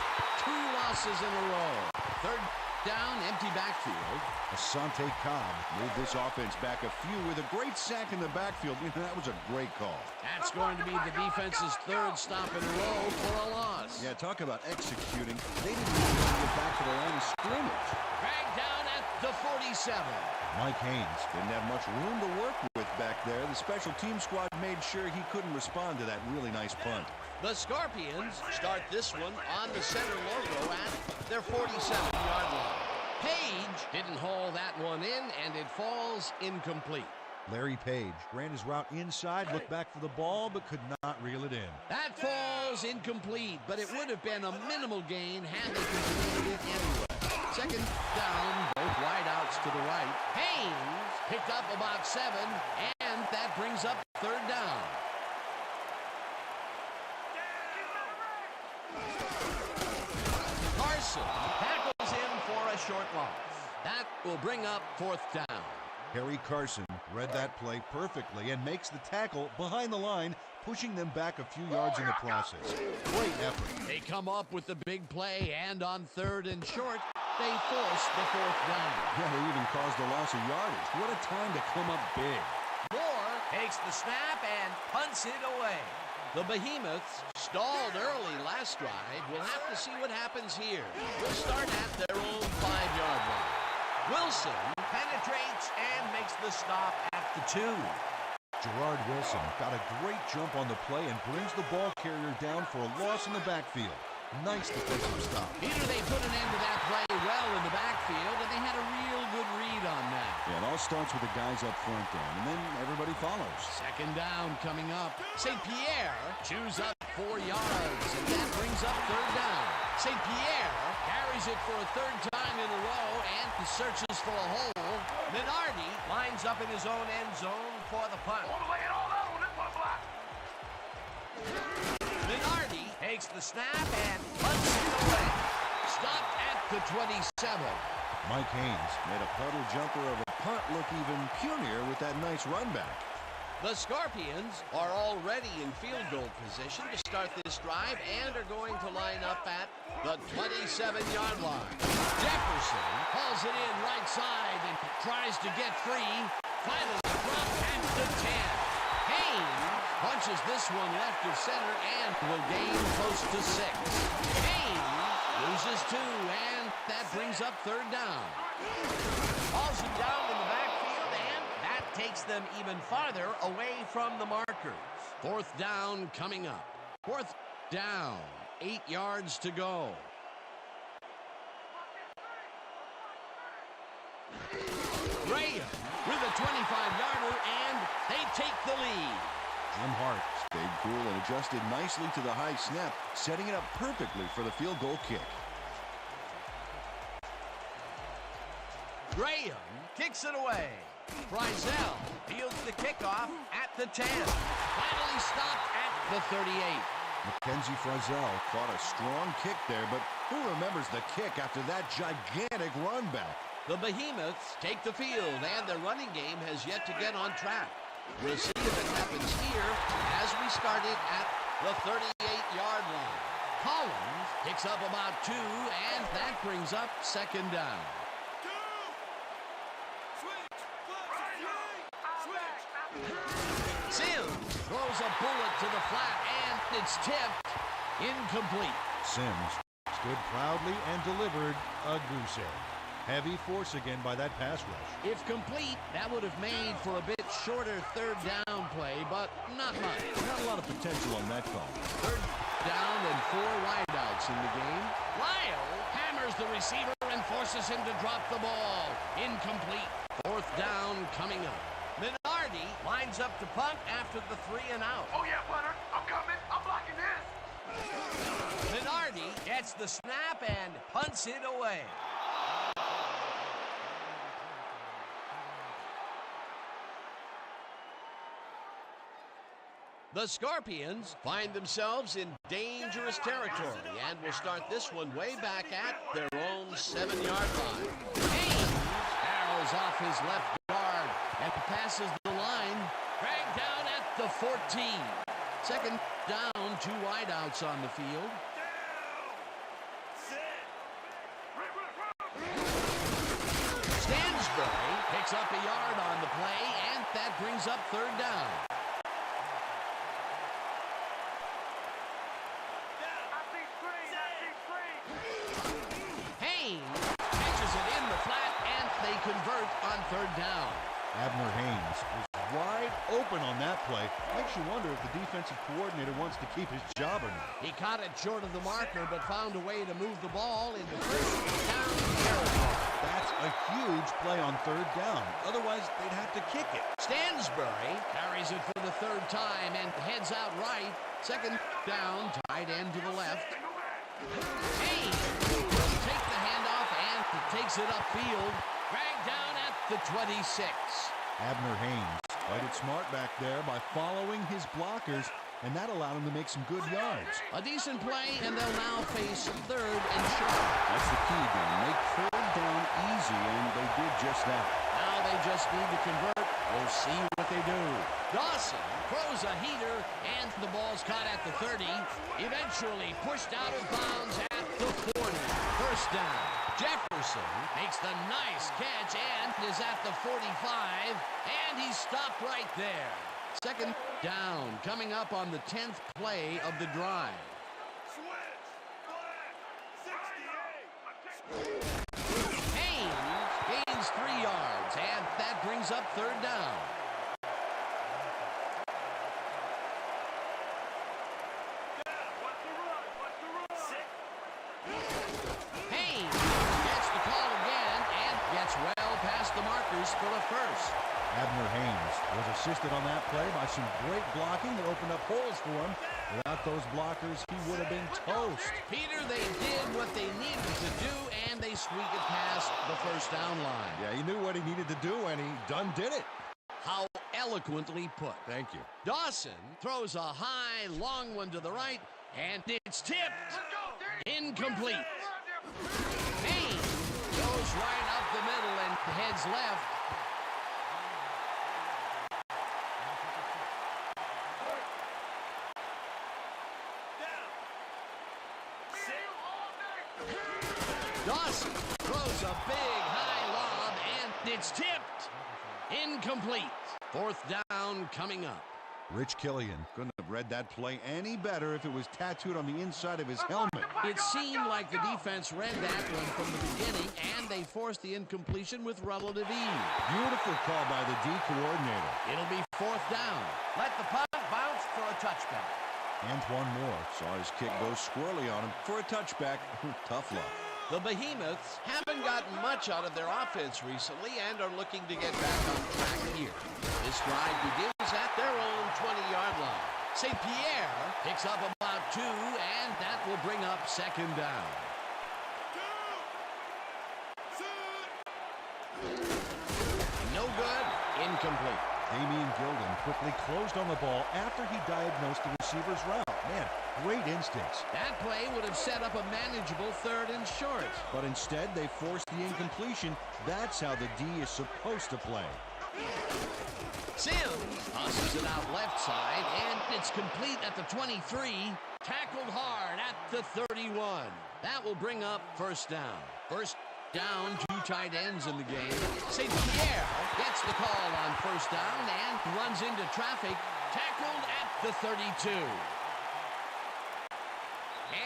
2 losses in a row. Third down, empty backfield. Asante Cobb Moved this offense back a few with a great sack in the backfield. That was a great call. That's going to be the defense's 3rd stop in a row for a loss. Yeah, talk about executing. They didn't even get back to the line of scrimmage. Dragged down at the 47. Mike Haynes Didn't have much room to work with back there. The special team squad made sure he couldn't respond to that really nice punt. The Scorpions start this one on the center logo at their 47-yard line. Page didn't haul that one in, and it falls incomplete. Larry Page ran his route inside, looked back for the ball, but could not reel it in. That falls incomplete, but it would have been a minimal gain had they completed it anyway. Second down, both wideouts to the right. Haynes picked up about 7, and that brings up 3rd down. Carson tackles in for a short loss. That will bring up 4th down. Harry Carson read that play perfectly and makes the tackle behind the line, pushing them back a few yards in the process. Great effort. They come up with the big play, and on 3rd and short, they force the 4th down. Yeah, they even caused a loss of yardage. What a time to come up big. Moore takes the snap and punts it away. The Behemoths stalled early last drive. We'll have to see what happens here. We'll start at their own 5-yard line. Wilson penetrates and makes the stop at the 2. Gerard Wilson got a great jump on the play and brings the ball carrier down for a loss in the backfield. Nice defensive stop. Peter, they put an end to that play well in the backfield, and they had a real good read on that. Yeah, it all starts with the guys up front there, and then everybody follows. Second down coming up. St. Pierre chews up 4 yards, and that brings up 3rd down. St. Pierre carries it for a 3rd time in a row and searches for a hole. Minardi lines up in his own end zone for the punt. Minardi takes the snap and punts it away. Stopped at the 27. Mike Haynes Made a puddle jumper of a punt look even punier with that nice run back. The Scorpions are already in field goal position to start this drive and are going to line up at the 27-yard line. Jefferson hauls it in right side and tries to get free. Finally dropped at the 10. Haynes punches this one left of center and will gain close to 6. Haynes loses 2, and that brings up 3rd down. Hauls it down in the backfield, and that takes them even farther away from the markers. 4th down coming up. 4th down, 8 yards to go. Graham with a 25-yarder, and they take the lead. Jim Hart Stayed cool and adjusted nicely to the high snap, setting it up perfectly for the field goal kick. Graham kicks it away. Frizzell fields the kickoff at the 10. Finally stopped at the 38. Mackenzie Frizzell Caught a strong kick there, but who remembers the kick after that gigantic run back? The Behemoths take the field, and their running game has yet to get on track. We'll see if it happens here as we started at the 38-yard line. Collins picks up about 2, and that brings up 2nd down. Sims throws a bullet to the flat, and it's tipped. Incomplete. Sims stood proudly and delivered a goose egg. Heavy force again by that pass rush. If complete, that would have made for a bit shorter third down play, but not much. Not a lot of potential on that call. Third down and 4 wideouts in the game. Lyle hammers the receiver and forces him to drop the ball. Incomplete. Fourth down coming up. Minardi lines up to punt after the 3 and out. Oh, yeah, punter. I'm coming. I'm blocking this. Minardi gets the snap and punts it away. The Scorpions find themselves in dangerous territory and will start this one way back at their own 7-yard line. Haynes arrows off his left guard and passes the line, dragged down at the 14. Second down, 2 wideouts on the field. Stansbury picks up a yard on the play, and that brings up third down. Convert on third down. Abner Haynes was wide open on that play. Makes you wonder if the defensive coordinator wants to keep his job or not. He caught it short of the marker, but found a way to move the ball into first down territory. That's a huge play on third down. Otherwise, they'd have to kick it. Stansbury carries it for the third time and heads out right. Second down, tight end to the left. Haynes will take the handoff and takes it upfield. Dragged down at the 26. Abner Haynes played it smart back there by following his blockers, and that allowed him to make some good yards. A decent play, and they'll now face third and short. That's the key, Dan. Make third down easy, and they did just that. Now they just need to convert. We'll see what they do. Dawson throws a heater, and the ball's caught at the 30. Eventually pushed out of bounds at the 40. First down. Jefferson makes the nice catch and is at the 45, and he's stopped right there. Second down coming up on the 10th play of the drive. Haynes gains 3 yards, and that brings up third down. Well past the markers for a first. Abner Haynes was assisted on that play by some great blocking that opened up holes for him. Without those blockers, he would have been toast. Peter, they did what they needed to do, and they squeak it past the first down line. Yeah, he knew what he needed to do, and he done did it. How eloquently put. Thank you. Dawson throws a high, long one to the right, and it's tipped. Incomplete. Haynes goes right up the middle and heads left. Dawson throws a big high lob, and it's tipped. Incomplete. Fourth down coming up. Rich Killian couldn't have read that play any better if it was tattooed on the inside of his helmet. It seemed like the defense read that one from the beginning, and they forced the incompletion with relative ease. Beautiful call by the D coordinator. It'll be fourth down. Let the punt bounce for a touchback. Antoine Moore Saw his kick go squirrely on him for a touchback. Tough luck. The Behemoths haven't gotten much out of their offense recently and are looking to get back on track here. This drive begins at their own 20-yard line. St. Pierre picks up about 2, and that will bring up second down. No good. Incomplete. Damian Gilden quickly closed on the ball after he diagnosed the receiver's route. Man, great instincts. That play would have set up a manageable third and short. But instead, they forced the incompletion. That's how the D is supposed to play. Sims tosses it out left side, and it's complete at the 23. Tackled hard at the 31. That will bring up first down. First down, two tight ends in the game. St. Pierre gets the call on first down and runs into traffic, tackled at the 32.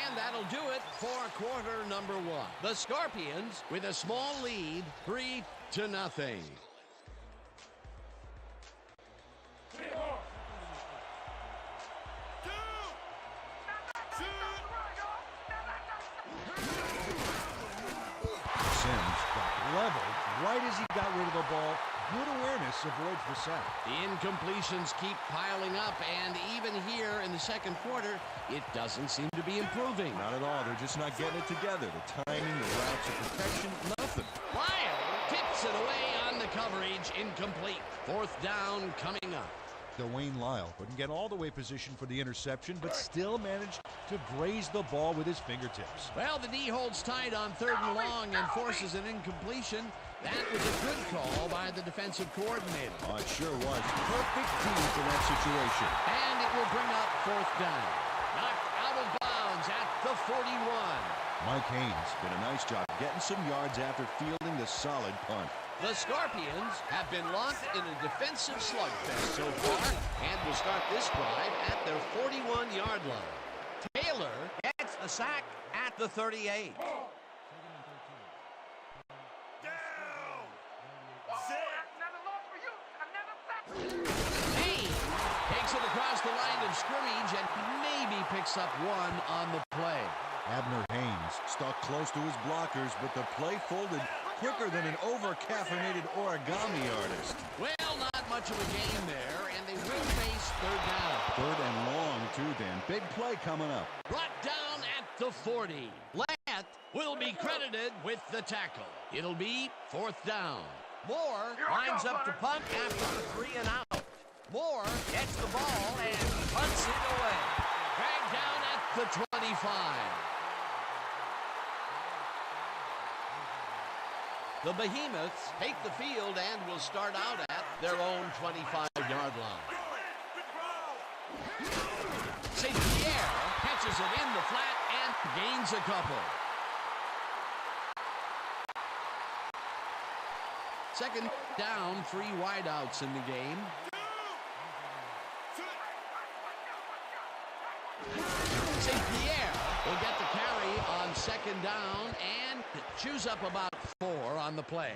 And that'll do it for quarter number one. The Scorpions with a small lead, 3-0. Sims got leveled right as he got rid of the ball. Good awareness avoids the sack. The incompletions keep piling up, and even here in the second quarter, it doesn't seem to be improving. Not at all. They're just not getting it together. The timing, the routes of protection, nothing. Lyle tips it away on the coverage, incomplete. Fourth down coming up. Dwayne Lyle couldn't get all the way positioned for the interception, but still managed to graze the ball with his fingertips. Well, the D holds tight on 3rd and long and forces an incompletion. That was a good call by the defensive coordinator. Oh, it sure was. Perfect team for that situation. And it will bring up 4th down. Knocked out of bounds at the 41. Mike Haynes Did a nice job getting some yards after fielding the solid punt. The Scorpions have been locked in a defensive slugfest so far and will start this drive at their 41-yard line. Taylor gets the sack at the 38. Haynes takes it across the line of scrimmage and maybe picks up one on the play. Abner Haynes Stuck close to his blockers, but the play folded quicker than an over-caffeinated origami artist. Well, not much of a gain there, and they will face 3rd down. 3rd and long, too, Dan. Big play coming up. Brought down at the 40. Lant will be credited with the tackle. It'll be 4th down. Moore lines up to punt after the 3 and out. Moore gets the ball and punts it away. Dragged down at the 25. The Behemoths take the field and will start out at their own 25-yard line. St. Pierre catches it in the flat and gains a couple. 2nd down, 3 wideouts in the game. St. Pierre will get the carry on 2nd down and chews up about 4 on the play.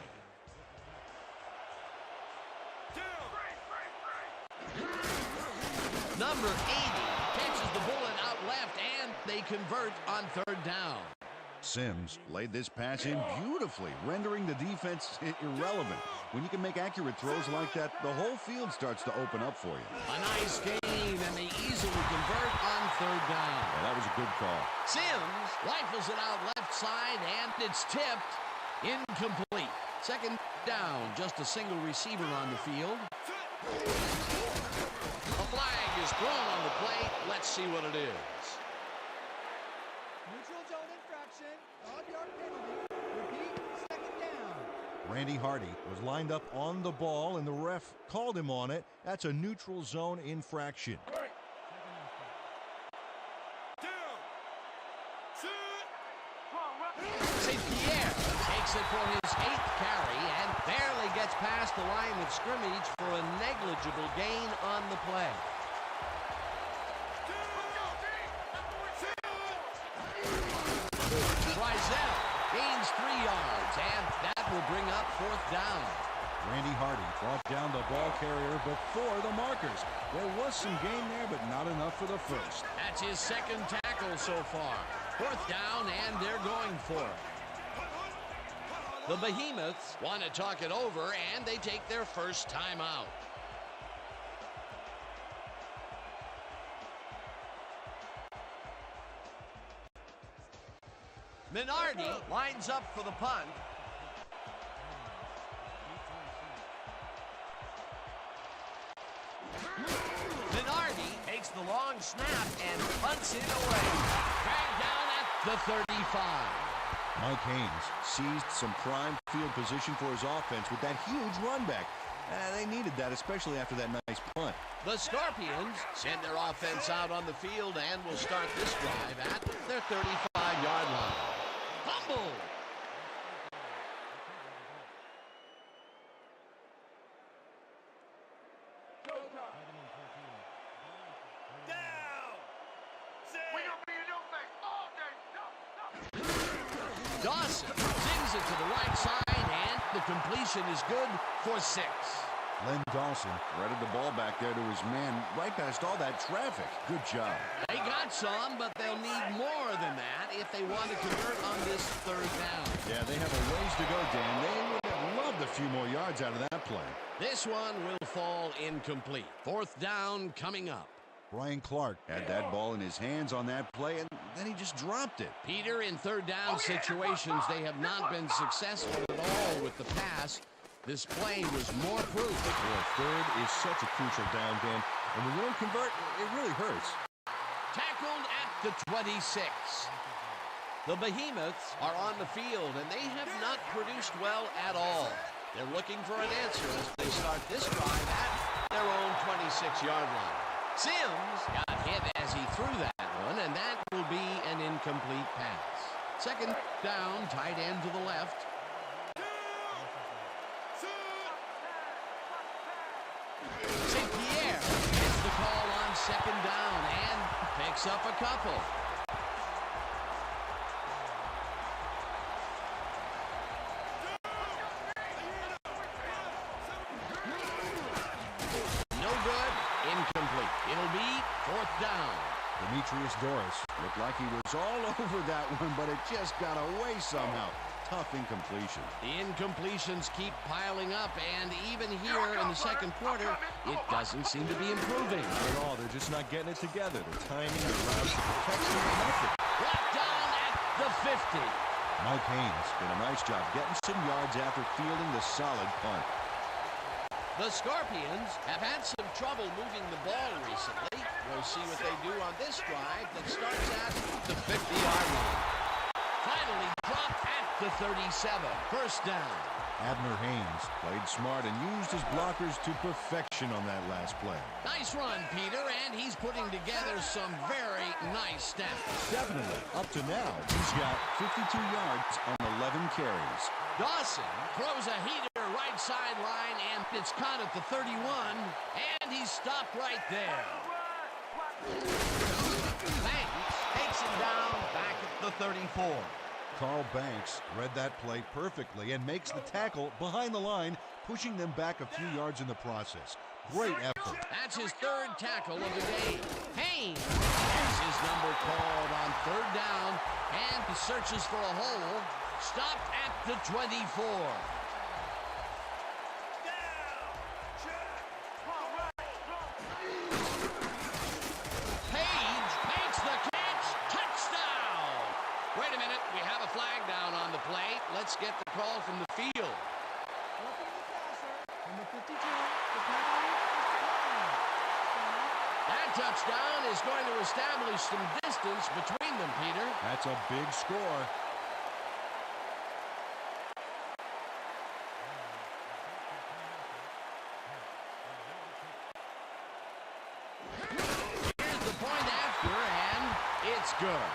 Number 80 catches the bullet out left, and they convert on 3rd down. Sims laid this pass in beautifully, rendering the defense irrelevant. When you can make accurate throws like that, the whole field starts to open up for you. A nice gain, and they easily convert on 3rd down. Yeah, that was a good call. Sims rifles it out left side, and it's tipped. Incomplete. 2nd down, just a single receiver on the field. A flag is thrown on the play. Let's see what it is. Neutral zone infraction. 5-yard penalty. Repeat, 2nd down. Randy Hardy was lined up on the ball, and the ref called him on it. That's a neutral zone infraction. St. Pierre takes it for his 8th carry and barely gets past the line of scrimmage for a negligible gain on the play. Frizzell gains 3 yards, and that will bring up 4th down. Randy Hardy brought down the ball carrier before the markers. There was some gain there, but not enough for the first. That's his 2nd tackle so far. 4th down, and they're going for it. The Behemoths want to talk it over, and they take their first timeout. Minardi lines up for the punt. Minardi takes the long snap and punts it away. Dragged down at the 35. Mike Haynes Seized some prime field position for his offense with that huge run back. They needed that, especially after that nice punt. The Scorpions send their offense out on the field and will start this drive at their 35-yard line. Fumble! Down. We gonna be in your face all day. Dawson sings it to the right side, and the completion is good for 6. Len Dawson threaded the ball back there to his man right past all that traffic. Good job. They got some, but they'll need more than that if they want to convert on this 3rd down. Yeah, they have a ways to go, Dan. They would have loved a few more yards out of that play. This one will fall incomplete. 4th down coming up. Brian Clark Had that ball in his hands on that play, and then he just dropped it. Peter, in 3rd down situations, they have not been successful at all with the pass. This play was more proof. Boy, 3rd is such a crucial down, Dan. And when you don't convert, it really hurts. Tackled at the 26. The Behemoths are on the field, and they have not produced well at all. They're looking for an answer as they start this drive at their own 26-yard line. Sims got hit as he threw that one, and that will be an incomplete pass. 2nd down, tight end to the left. St. Pierre gets the call on 2nd down and picks up a couple. No good, incomplete. It'll be 4th down. Demetrius Doris Looked like he was all over that one, but it just got away somehow. Tough incompletion. The incompletions keep piling up, and even here in the 2nd quarter, it doesn't seem to be improving. Not at all. They're just not getting it together. The timing, the routes, the protection, nothing. Brought down at the 50. Mike Haynes Did a nice job getting some yards after fielding the solid punt. The Scorpions have had some trouble moving the ball recently. We'll see what they do on this drive that starts at the 50-yard line. Finally dropped at the 37. 1st down. Abner Haynes Played smart and used his blockers to perfection on that last play. Nice run, Peter, and he's putting together some very nice stats. Definitely. Up to now, he's got 52 yards on 11 carries. Dawson throws a heater right sideline, and it's caught at the 31, and he's stopped right there. Banks takes him down back at the 34. Carl Banks read that play perfectly and makes the tackle behind the line, pushing them back a few yards in the process. Great effort. That's his 3rd tackle of the day. Haynes has his number called on 3rd down, and he searches for a hole. Stopped at the 24. Page makes the catch. Touchdown! Wait a minute. We have a flag down on the play. Let's get the call from the field. Roughing the passer from the 52. The penalty is 10. That touchdown is going to establish some distance between them, Peter. That's a big score. Here's the point after, and it's good.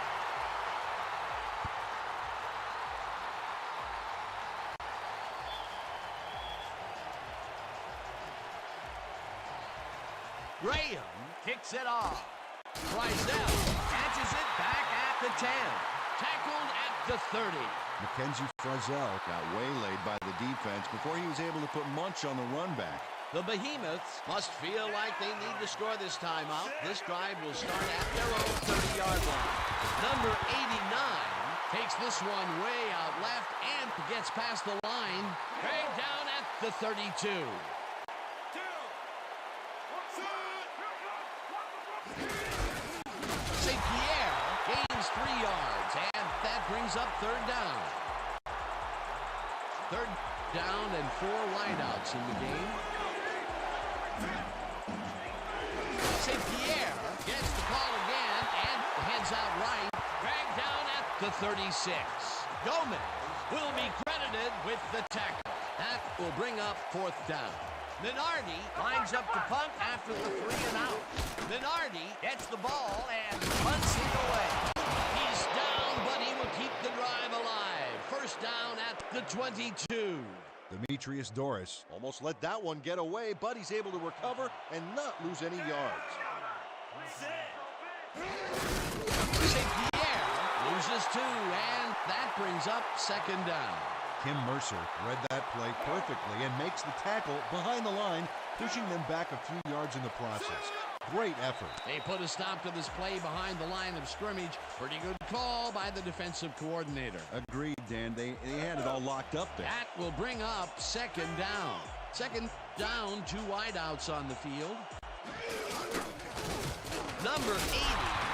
Graham kicks it off. Frizzell catches it back at the 10. Tackled at the 30. Mackenzie Frizzell Got waylaid by the defense before he was able to put Munch on the run back. The Behemoths must feel like they need to score this timeout. This drive will start at their own 30-yard line. Number 89 takes this one way out left and gets past the line. Dragged down at the 32. St. Pierre gains 3 yards, and that brings up 3rd down. 3rd down and 4 wideouts in the game. St. Pierre gets the call again and heads out right. Dragged down at the 36. Gomez will be credited with the tackle. That will bring up 4th down. Minardi lines up to punt after the 3 and out. Minardi gets the ball and punts it away. He's down, but he will keep the drive alive. 1st down at the 22. Demetrius Doris. Almost let that one get away, but he's able to recover and not lose any yards. St. Pierre loses 2, and that brings up second down. Kim Mercer read that play perfectly and makes the tackle behind the line, pushing them back a few yards in the process. Great effort. They put a stop to this play behind the line of scrimmage. Pretty good call by the defensive coordinator. Agreed, Dan. They had it all locked up there. That will bring up second down. Second down, 2 wideouts on the field. Number 80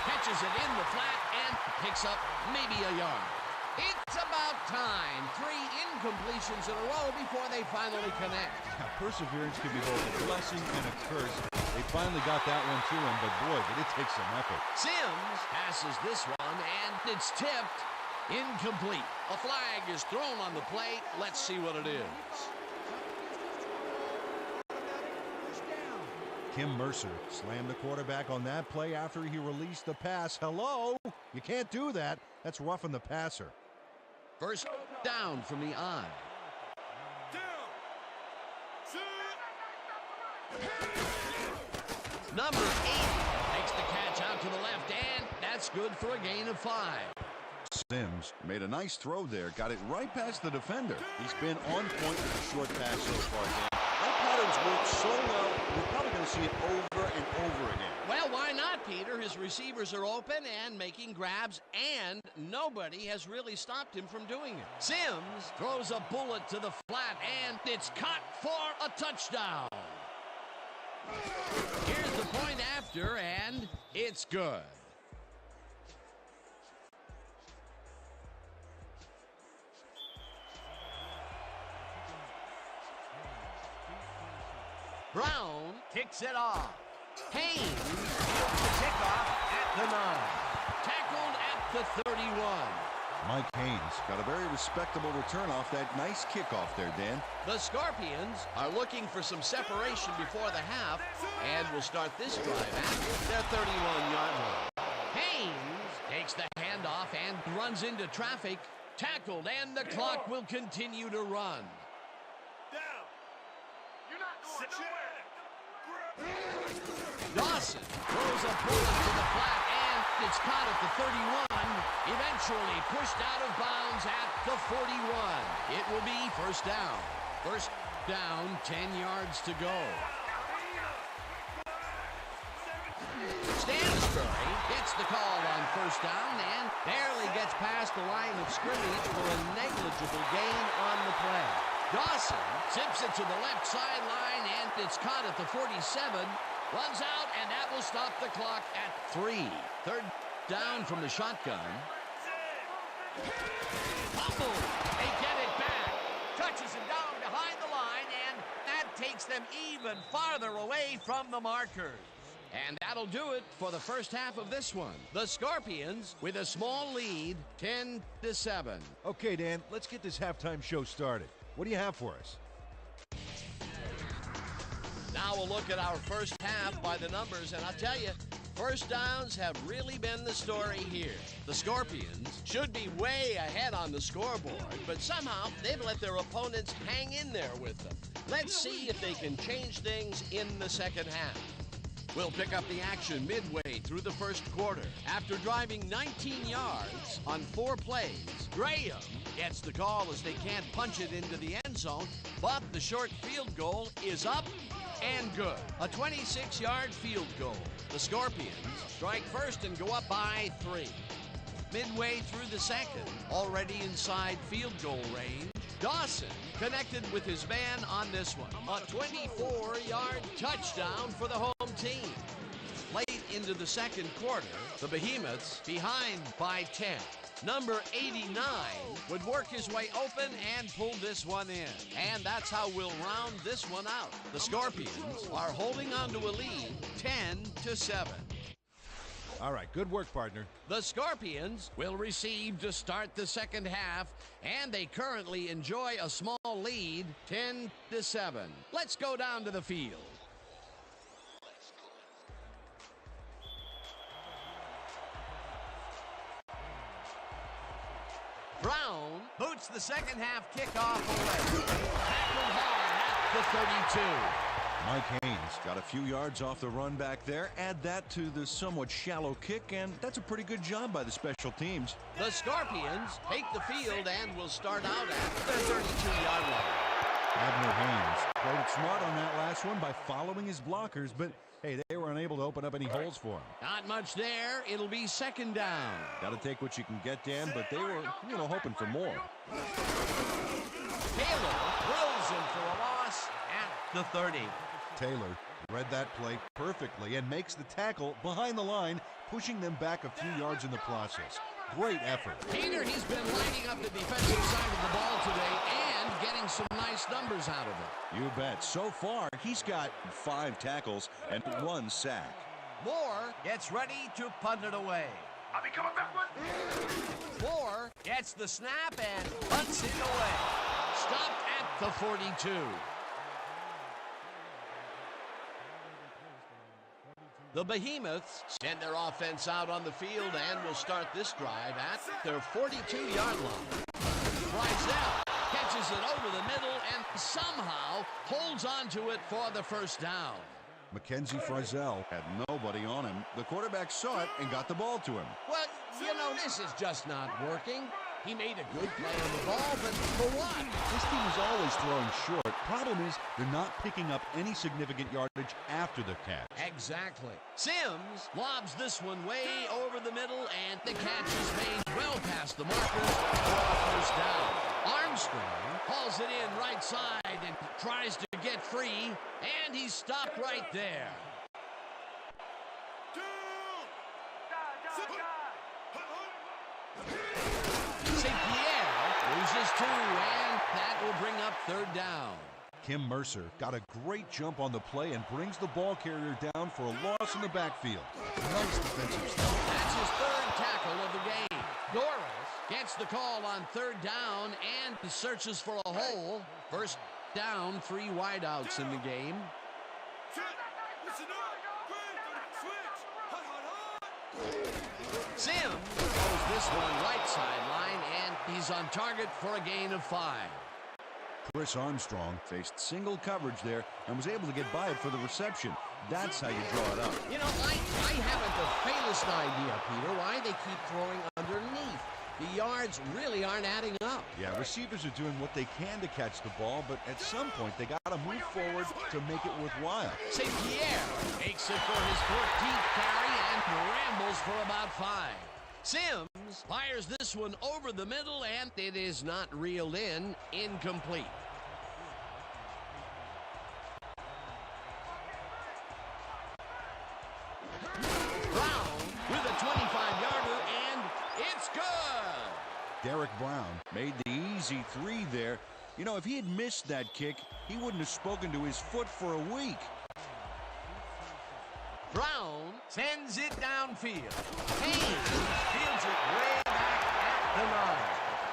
catches it in the flat and picks up maybe a yard. It's about time. 3 incompletions in a row before they finally connect. Perseverance can be both a blessing and a curse. They finally got that one to him, but boy, did it take some effort. Sims passes this one, and it's tipped. Incomplete. A flag is thrown on the play. Let's see what it is. Kim Mercer slammed the quarterback on that play after he released the pass. Hello? You can't do that. That's roughing the passer. First down from the eye. Number 80 takes the catch out to the left, and that's good for a gain of 5. Sims Made a nice throw there. Got it right past the defender. He's been on point with the short pass so far, Dan. That pattern's worked so well, we're probably going to see it over and over again. Well, why not, Peter? His receivers are open and making grabs, and nobody has really stopped him from doing it. Sims throws a bullet to the flat, and it's caught for a touchdown. Here's the point after, and it's good. Brown kicks it off. Haynes fields the kickoff at the 9. Tackled at the 31. Mike Haynes. Got a very respectable return off that nice kickoff there, Dan. The Scorpions are looking for some separation before the half and will start this drive at their 31-yard line. Haynes takes the handoff and runs into traffic. Tackled, and the clock will continue to run. Down. You're not going nowhere. Dawson throws a bullet to the flat, and it's caught at the 31. Eventually pushed out of bounds at the 41. It will be first down. First down, 10 yards to go. Stansbury gets the call on first down and barely gets past the line of scrimmage for a negligible gain on the play. Dawson zips it to the left sideline, and it's caught at the 47. Runs out, and that will stop the clock at 3. Third down from the shotgun. Fumble. They get it back. Touches him down behind the line, and that takes them even farther away from the markers. And that'll do it for the first half of this one. The Scorpions with a small lead, 10-7. Okay, Dan, let's get this halftime show started. What do you have for us? Now we'll look at our first half by the numbers, and I'll tell you, first downs have really been the story here. The Scorpions should be way ahead on the scoreboard, but somehow they've let their opponents hang in there with them. Let's see if they can change things in the second half. We'll pick up the action midway through the first quarter. After driving 19 yards on 4 plays, Graham gets the call as they can't punch it into the end zone, but the short field goal is up and good. A 26-yard field goal. The Scorpions strike first and go up by 3. Midway through the second, already inside field goal range, Dawson connected with his man on this one. A 24-yard touchdown for the home team. Late into the second quarter, the Behemoths behind by 10. Number 89 would work his way open and pull this one in. And that's how we'll round this one out. The Scorpions are holding on to a lead, 10-7. All right, good work, partner. The Scorpions will receive to start the second half, and they currently enjoy a small lead, 10-7. Let's go down to the field. Brown boots the second half kickoff away. Tackled hard at the 32. Mike Haynes got a few yards off the run back there. Add that to the somewhat shallow kick, and that's a pretty good job by the special teams. The Scorpions take the field and will start out at their 32-yard line. Abner Haynes played it smart on that last one by following his blockers, but hey, they were unable to open up any holes for him. Not much there. It'll be second down. Got to take what you can get, Dan, but they were, hoping for more. Taylor drills him for a loss at the 30. Taylor read that play perfectly and makes the tackle behind the line, pushing them back a few yards in the process. Great effort. Peter, he's been lining up the defensive side of the ball today and getting some nice numbers out of it. You bet. So far, he's got 5 tackles and 1 sack. Moore gets ready to punt it away. I'll be coming back one. Moore gets the snap and punts it away. Stopped at the 42. The Behemoths send their offense out on the field and will start this drive at their 42-yard line. Frizzell catches it over the middle and somehow holds on to it for the first down. Mackenzie Frizzell Had nobody on him. The quarterback saw it and got the ball to him. Well, this is just not working. He made a good play on the ball, but for what? This team is always throwing short. Problem is, they're not picking up any significant yardage after the catch. Exactly. Sims lobs this one way over the middle, and the catch is made well past the markers for a first down. Armstrong hauls it in right side and tries to get free, and he's stopped right there. St. Pierre loses 2, and that will bring up third down. Kim Mercer got a great jump on the play and brings the ball carrier down for a loss in the backfield. Nice defensive stuff. That's his third tackle of the game. Doris gets the call on third down and searches for a hole. First down, 3 wideouts in the game. Sims throws this one right sideline, and he's on target for a gain of 5. Chris Armstrong Faced single coverage there and was able to get by it for the reception. That's how you draw it up. I haven't the faintest idea, Peter, why they keep throwing underneath. The yards really aren't adding up. Yeah, receivers are doing what they can to catch the ball, but at some point they got to move forward to make it worthwhile. St. Pierre takes it for his 14th carry and rambles for about 5. Sims fires this one over the middle, and it is not reeled in. Incomplete. Brown with a 25-yarder, and it's good. Derek Brown Made the easy 3 there. If he had missed that kick, he wouldn't have spoken to his foot for a week. Brown sends it downfield. Haynes fields it way back at the 9.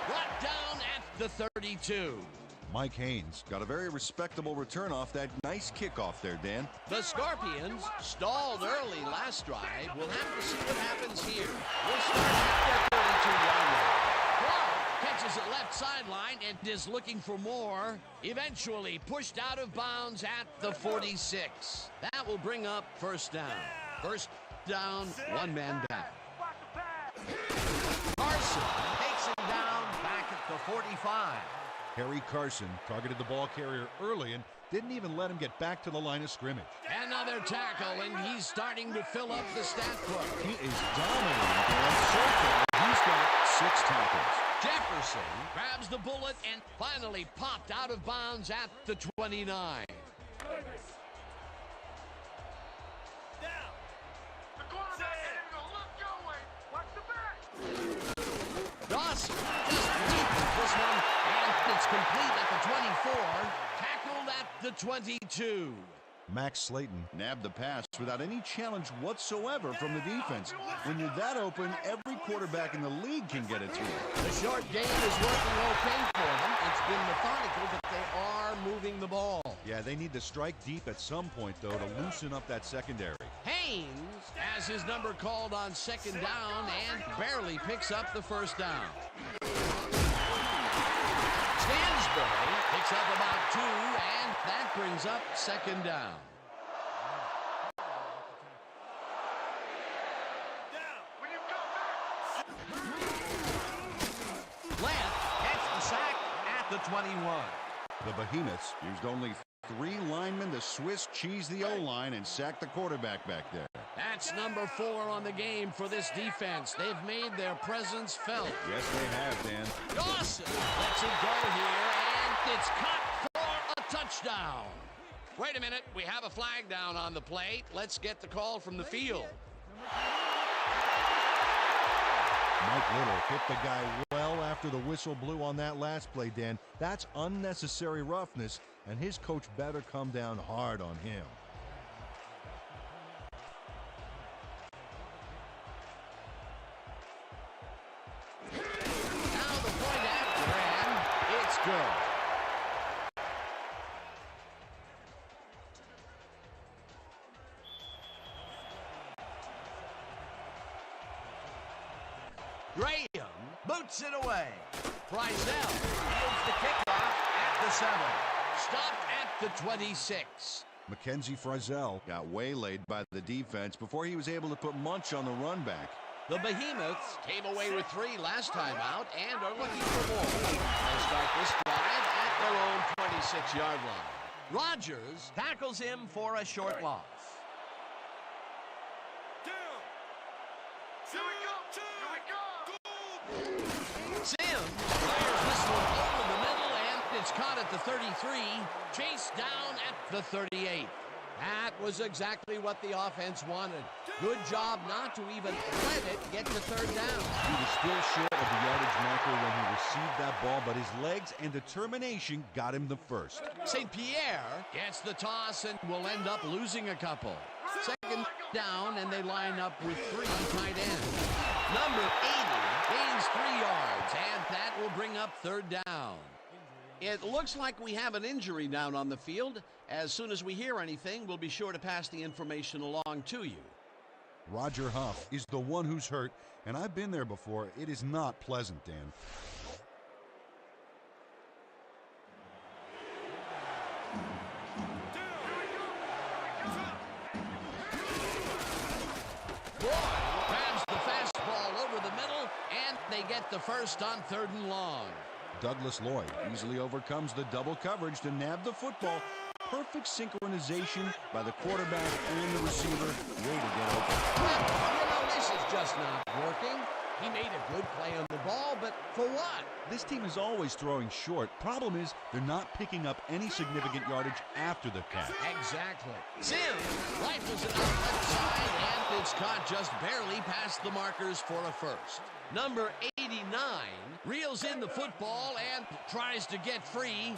Brought down at the 32. Mike Haynes Got a very respectable return off that nice kickoff there, Dan. The Scorpions stalled early last drive. We'll have to see what happens here. We'll start at their 32-yard line. Clark catches it left sideline and is looking for more. Eventually pushed out of bounds at the 46. That will bring up first down. First down, 1 man down. Carson takes him down back at the 45. Harry Carson targeted the ball carrier early and didn't even let him get back to the line of scrimmage. Another tackle, and he's starting to fill up the stat book. He is dominating, Dan. So far, he's got 6 tackles. Jefferson grabs the bullet and finally popped out of bounds at the 29. Dawson just leaping this one, and it's complete at the 24, tackled at the 22. Max Slayton Nabbed the pass without any challenge whatsoever from the defense. When you're that open, every quarterback in the league can get it to you. The short game is working okay for them. It's been methodical, but they are moving the ball. Yeah, they need to strike deep at some point, though, to loosen up that secondary. Haynes has his number called on second down and barely picks up the first down. Armsbury picks up about 2, and that brings up second down. Lent gets the sack at the 21. The Behemoths used only 3 linemen to Swiss cheese the O-line and sack the quarterback back there. That's number 4 on the game for this defense. They've made their presence felt. Yes, they have, Dan. Dawson lets it go here, and it's caught for a touchdown. Wait a minute, we have a flag down on the plate. Let's get the call from the field. Mike Little hit the guy well after the whistle blew on that last play, Dan. That's unnecessary roughness, and his coach better come down hard on him. Now the point after, and it's good. Graham boots it away. Frizzell fields the kickoff at the 7. Stopped at the 26. Mackenzie Frizzell got waylaid by the defense before he was able to put Munch on the run back. The Behemoths came away with 3 last time out and are looking for more. They'll start this drive at their own 26-yard line. Rodgers tackles him for a short loss. Sims fires this one over the middle, and it's caught at the 33, chased down at the 38. That was exactly what the offense wanted. Good job not to even let it get to third down. He was still short of the yardage marker when he received that ball, but his legs and determination got him the first. St. Pierre gets the toss and will end up losing a couple. Second down, and they line up with 3 tight ends. Number 80 gains 3 yards, and that will bring up third down. It looks like we have an injury down on the field. As soon as we hear anything, we'll be sure to pass the information along to you. Roger Huff is the one who's hurt, and I've been there before. It is not pleasant, Dan. Grabs the fastball over the middle, and they get the first on 3rd and long. Douglas Lloyd easily overcomes the double coverage to nab the football. Perfect synchronization by the quarterback and the receiver. Way to get open. This is just not working. He made a good play on the ball, but for what? This team is always throwing short. Problem is, they're not picking up any significant yardage after the catch. Exactly. Sims rifles it out left side, and it's caught just barely past the markers for a first. Number 89 reels in the football and tries to get free,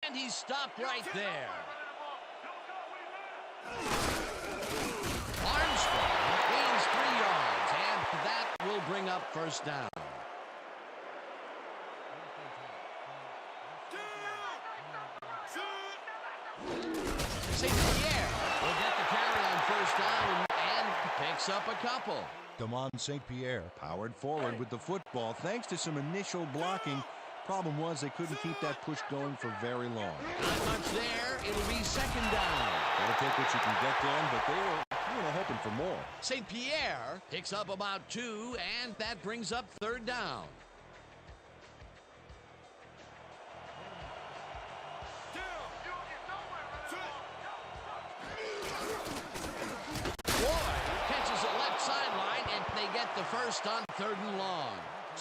and he's stopped right there. Armstrong gains 3 yards, and that will bring up first down. St. Pierre will get the carry on first down and picks up a couple. Damon St. Pierre powered forward with the football thanks to some initial blocking. Problem was they couldn't keep that push going for very long. Not much there. It'll be second down. Gotta take what you can get, Dan, but they were hoping for more. St. Pierre picks up about 2, and that brings up third down. Catches it left sideline, and they get the first on 3rd and long.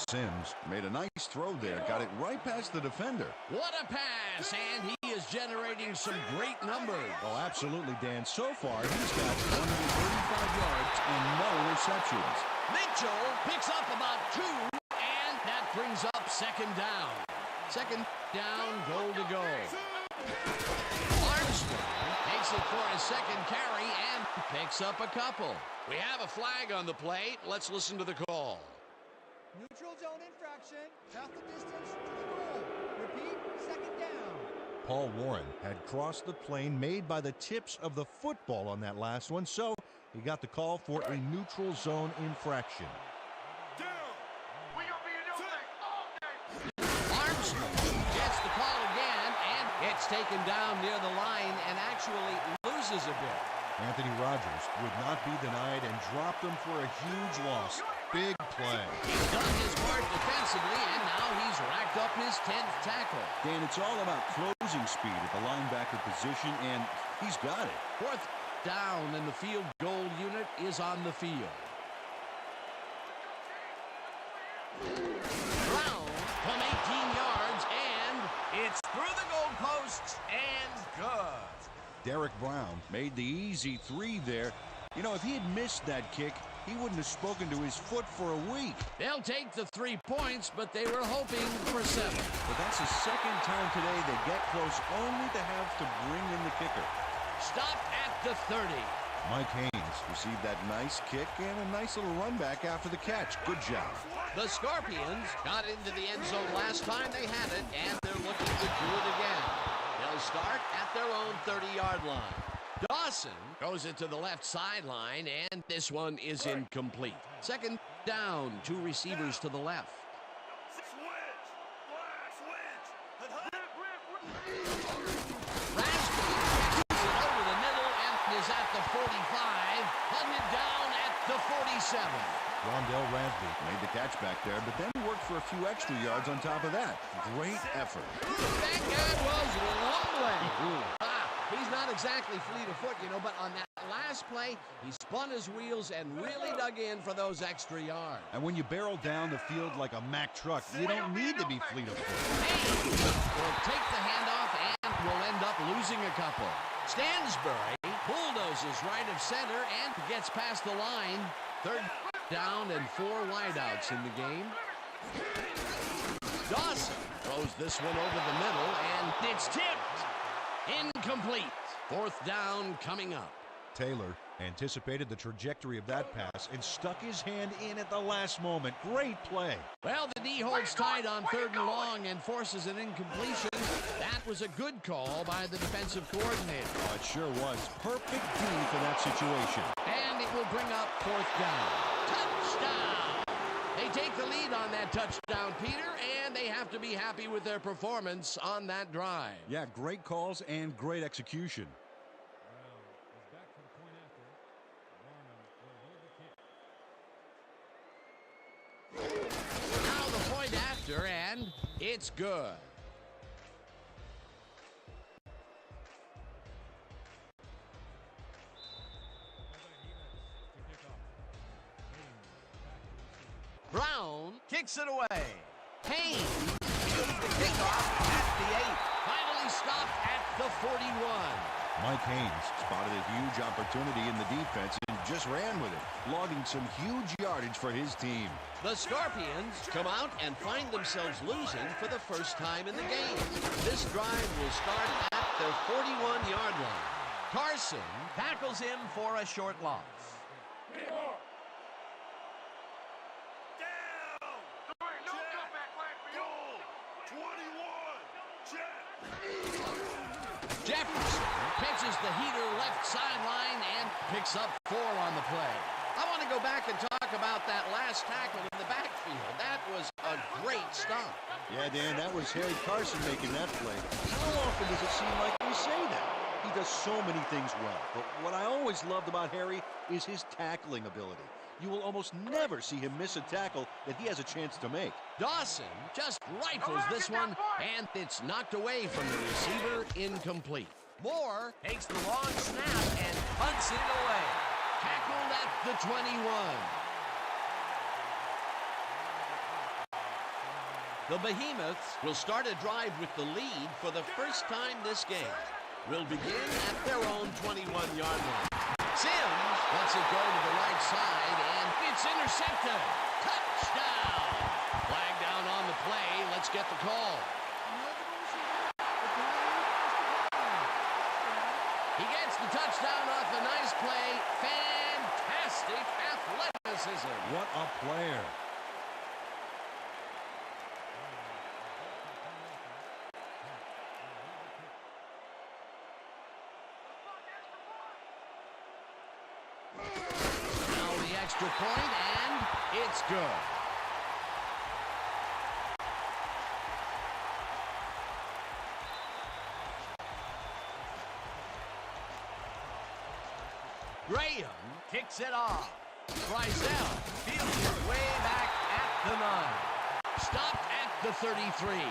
Sims made a nice throw there, got it right past the defender. What a pass, and he is generating some great numbers. Oh, absolutely, Dan. So far, he's got 135 yards and no interceptions. Mitchell picks up about 2, and that brings up second down. Second down, goal to go. Armstrong takes it for his second carry and picks up a couple. We have a flag on the plate. Let's listen to the call. Neutral zone infraction. Half the distance to the goal. Repeat, second down. Paul Warren had crossed the plane made by the tips of the football on that last one, so he got the call for a neutral zone infraction. Armstrong gets the call gets taken down near the line and actually loses a bit. Anthony Rogers would not be denied and dropped him for a huge loss. Big play. He's done his part defensively, and now he's racked up his 10th tackle. Dan, it's all about closing speed at the linebacker position, and he's got it. 4th down, and the field goal unit is on the field. Brown from 18 yards, and it's through the goalposts and good. Derek Brown made the easy 3 there. You know, if he had missed that kick, he wouldn't have spoken to his foot for a week. They'll take the 3 points, but they were hoping for 7. But that's the second time today they get close only to have to bring in the kicker. Stopped at the 30. Mike Haynes Received that nice kick and a nice little run back after the catch. Good job. The Scorpions got into the end zone last time they had it, and they're looking to do it again. They'll start at their own 30-yard line. Dawson goes it to the left sideline, and this one is incomplete. 2nd down, 2 receivers to the left. Raspberry kicks it over the middle and is at the 45, hunted down at the 47. Rondell Ransby Made the catch back there, but then worked for a few extra yards on top of that. Great effort. That guy was rumbling. He's not exactly fleet of foot, you know, but on that last play, he spun his wheels and really dug in for those extra yards. And when you barrel down the field like a Mack truck, you don't need to be fleet of foot. Haynes will take the handoff and will end up losing a couple. Stansbury bulldozes right of center and gets past the line. 3rd down and 4 wideouts in the game. Dawson throws this one over the middle, and it's tipped. Incomplete. 4th down coming up. Taylor anticipated the trajectory of that pass and stuck his hand in at the last moment. Great play. Well, the D holds tight on 3rd and long and forces an incompletion. That was a good call by the defensive coordinator. Oh, it sure was. Perfect D for that situation. And it will bring up 4th down. Touchdown! They take the lead on that touchdown, Peter, and they have to be happy with their performance on that drive. Yeah, great calls and great execution. Now the point after, and it's good. Brown kicks it away. Haynes fields the kickoff at the 8. Finally stopped at the 41. Mike Haynes Spotted a huge opportunity in the defense and just ran with it, logging some huge yardage for his team. The Scorpions come out and find themselves losing for the first time in the game. This drive will start at their 41-yard line. Carson tackles him for a short loss. Jefferson pitches the heater left sideline and picks up 4 on the play. I want to go back and talk about that last tackle in the backfield. That was a great stop. Yeah, Dan, that was Harry Carson making that play. How often does it seem like we say that? He does so many things well, but what I always loved about Harry is his tackling ability. You will almost never see him miss a tackle that he has a chance to make. Dawson just rifles this one, and it's knocked away from the receiver, incomplete. Moore takes the long snap and punts it away. Tackled at the 21. The Behemoths will start a drive with the lead for the first time this game. Will begin at their own 21-yard line. Sims lets it go to the right side, and it's intercepted. Touchdown! Flag down on the play. Let's get the call. He gets the touchdown off a nice play. Fantastic athleticism. What a player. Now the extra point, and it's good. kicks it off. Frizzell fields it way back at the 9. Stopped at the 33.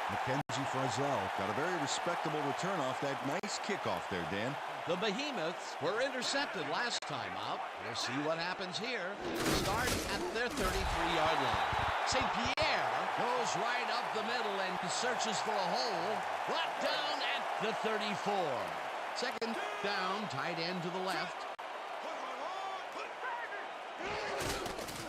Mackenzie Frizzell got a very respectable return off that nice kickoff there, Dan. The Behemoths were intercepted last time out. We'll see what happens here. Start at their 33-yard line. St. Pierre goes right up the middle and searches for a hole. Brought down at the 34. Second down, tight end to the left.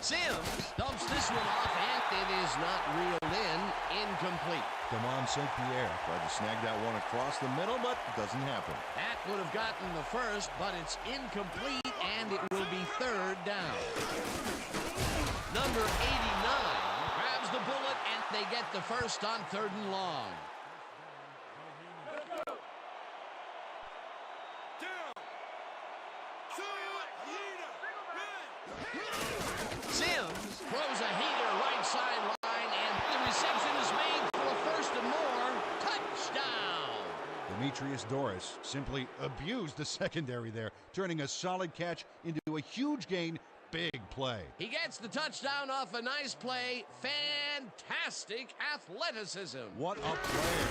Sims dumps this one off, and it is not reeled in. Incomplete. Damon St. Pierre Tried to snag that one across the middle, but it doesn't happen. That would have gotten the first, but it's incomplete, and it will be third down. Number 89 grabs the bullet, and they get the first on 3rd and long. Sims throws a heater right sideline, and the reception is made for a first and more. Touchdown! Demetrius Doris simply abused the secondary there, turning a solid catch into a huge gain. Big play. He gets the touchdown off a nice play. Fantastic athleticism. What a player.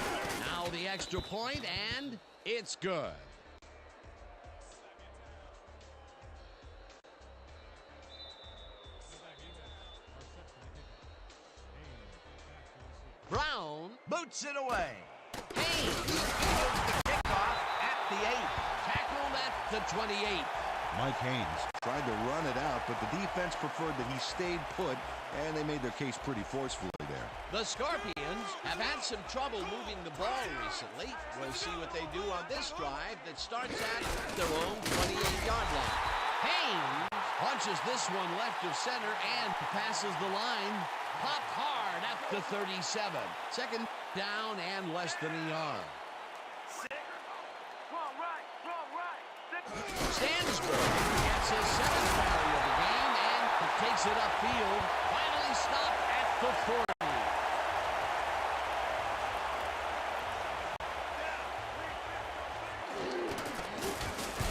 Now the extra point, and it's good. Brown boots it away. Haynes fields the kickoff at the 8. Tackled at the 28. Mike Haynes Tried to run it out, but the defense preferred that he stayed put, and they made their case pretty forcefully there. The Scorpions have had some trouble moving the ball recently. We'll see what they do on this drive that starts at their own 28-yard line. Haynes punches this one left of center and passes the line. Popped hard at the 37. Second down and less than a yard. Stansburg gets his 7th carry of the game and takes it upfield. Finally stopped at the 40.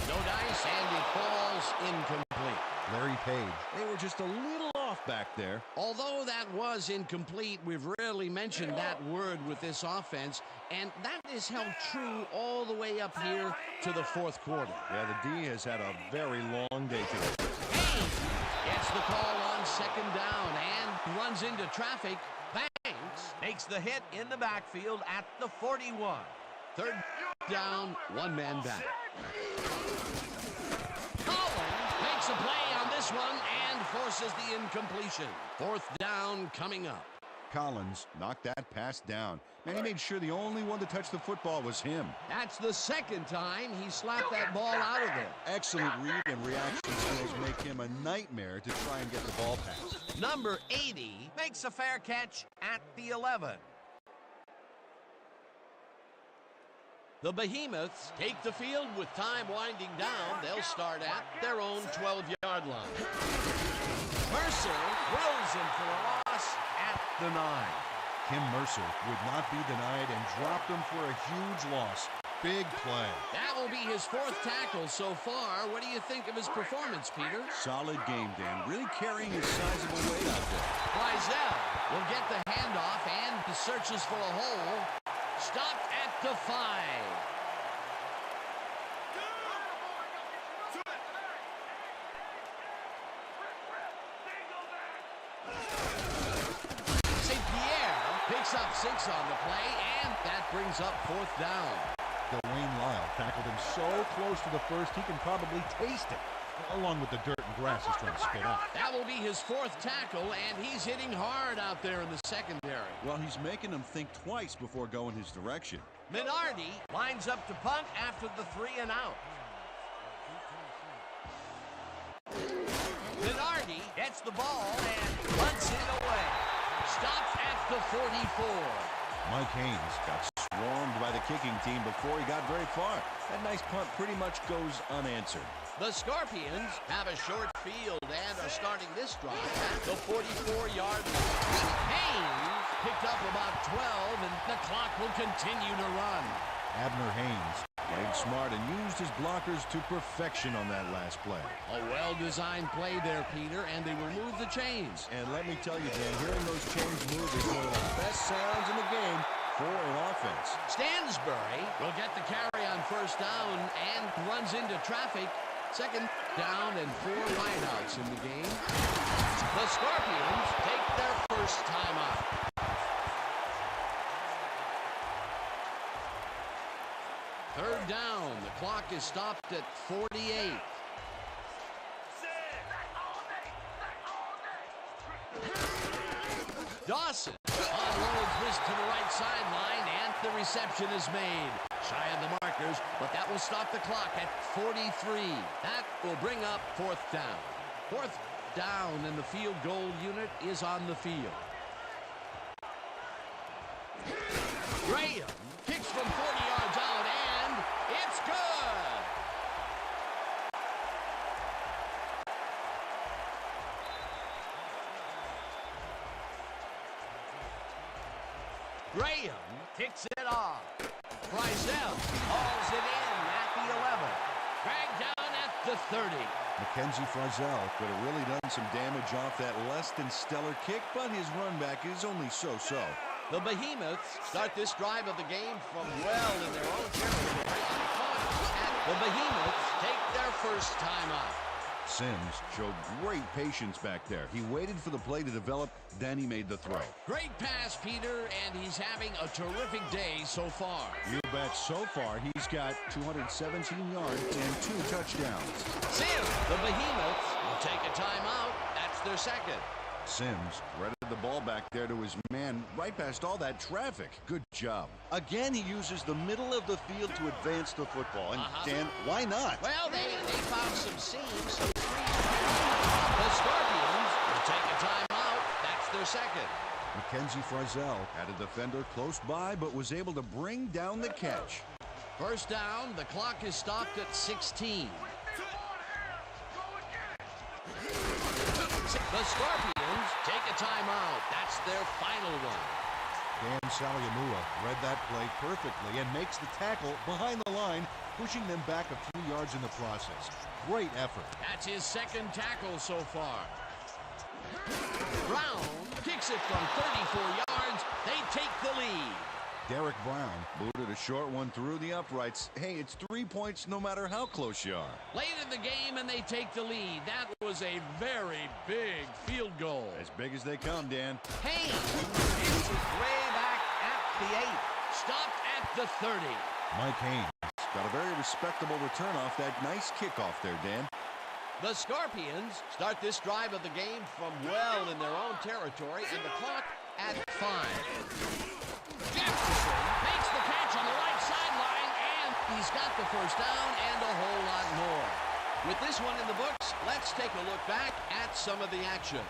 No dice, and it falls incomplete. Larry Page. They were just a little off back there. Although that was incomplete, we've rarely mentioned that word with this offense, and that is held true all the way up here to the 4th quarter. Yeah, the D has had a very long day today. Haynes gets the call on 2nd down and runs into traffic. Banks makes the hit in the backfield at the 41. 3rd down, 1 man back. Collins makes a play on this one and forces the incompletion. 4th down coming up. Collins knocked that pass down. Man, he made sure the only one to touch the football was him. That's the 2nd time he slapped that ball out of there. Excellent read and reaction skills make him a nightmare to try and get the ball past. Number 80 makes a fair catch at the 11. The Behemoths take the field with time winding down. They'll start at their own 12-yard line. Mercer drills him for a loss at the 9. Kim Mercer would not be denied and dropped him for a huge loss. Big play. That will be his 4th tackle so far. What do you think of his performance, Peter? Solid game, Dan. Really carrying his sizable weight out there. Frizzell will get the handoff and searches for a hole. Stopped at the 5. St. Pierre picks up 6 on the play, and that brings up 4th down. Dwayne Lyle tackled him so close to the first he can probably taste it, along with the dirt and grass he's trying to spit out. That will be his 4th tackle, and he's hitting hard out there in the secondary. Well, he's making them think twice before going his direction. Minardi lines up to punt after the 3 and out. Minardi gets the ball and punts it away. Stopped at the 44. Mike Haynes got Swarmed by the kicking team before he got very far. That nice punt pretty much goes unanswered. The Scorpions have a short field and are starting this drive at the 44-yard line. Haynes picked up about 12, and the clock will continue to run. Abner Haynes Played smart and used his blockers to perfection on that last play. A well-designed play there, Peter, and they will move the chains. And let me tell you, Dan, hearing those chains move is one of the best sounds in the game for an offense. Stansbury will get the carry on first down and runs into traffic. Second down and 4 wideouts in the game. The Scorpions take their first timeout. Third down. The clock is stopped at 48. Dawson unloads this to the right sideline, and the reception is made. Shy of the markers, but that will stop the clock at 43. That will bring up fourth down. Fourth down, and the field goal unit is on the field. Graham kicks from 40 yards out, and it's good. Graham kicks it off. Frizzell hauls it in at the 11. Dragged down at the 30. Mackenzie Frizzell could have really done some damage off that less than stellar kick, but his run back is only so-so. The Behemoths start this drive of the game from well in their own territory on the clock. And the Behemoths take their first timeout. Sims showed great patience back there. He waited for the play to develop, then he made the throw. Great pass, Peter, and he's having a terrific day so far. You bet. So far, he's got 217 yards and 2 touchdowns. Sims, the Behemoths, will take a timeout. That's their second. Sims threaded the ball back there to his man right past all that traffic. Good job. Again, he uses the middle of the field to advance the football. And, Dan, why not? Well, they found some seams, some trees. The Scorpions will take a timeout. That's their second. Mackenzie Frizzell had a defender close by, but was able to bring down the catch. First down, the clock is stopped at 16. The Scorpions take a timeout. That's their final one. Dan Saliamua read that play perfectly and makes the tackle behind the line, pushing them back a few yards in the process. Great effort. That's his second tackle so far. Brown kicks it from 34 yards. They take the lead. Derek Brown Booted a short one through the uprights. Hey, it's 3 points no matter how close you are. Late in the game, and they take the lead. That was a very big field goal. As big as they come, Dan. Haynes hits it way back at the 8. Stopped at the 30. Mike Haynes Got a very respectable return off that nice kickoff there, Dan. The Scorpions start this drive of the game from well in their own territory, and the clock at 5. Jefferson makes the catch on the right sideline, and he's got the first down and a whole lot more. With this one in the books, let's take a look back at some of the action.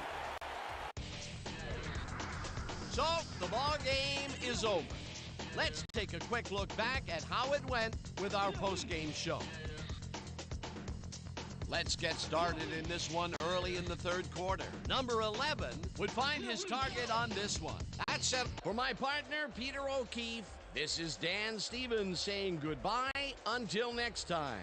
So, the ball game is over. Let's take a quick look back at how it went with our post-game show. Let's get started in this one early in the third quarter. Number 11 would find his target on this one. That's it for my partner, Peter O'Keefe. This is Dan Stevens saying goodbye until next time.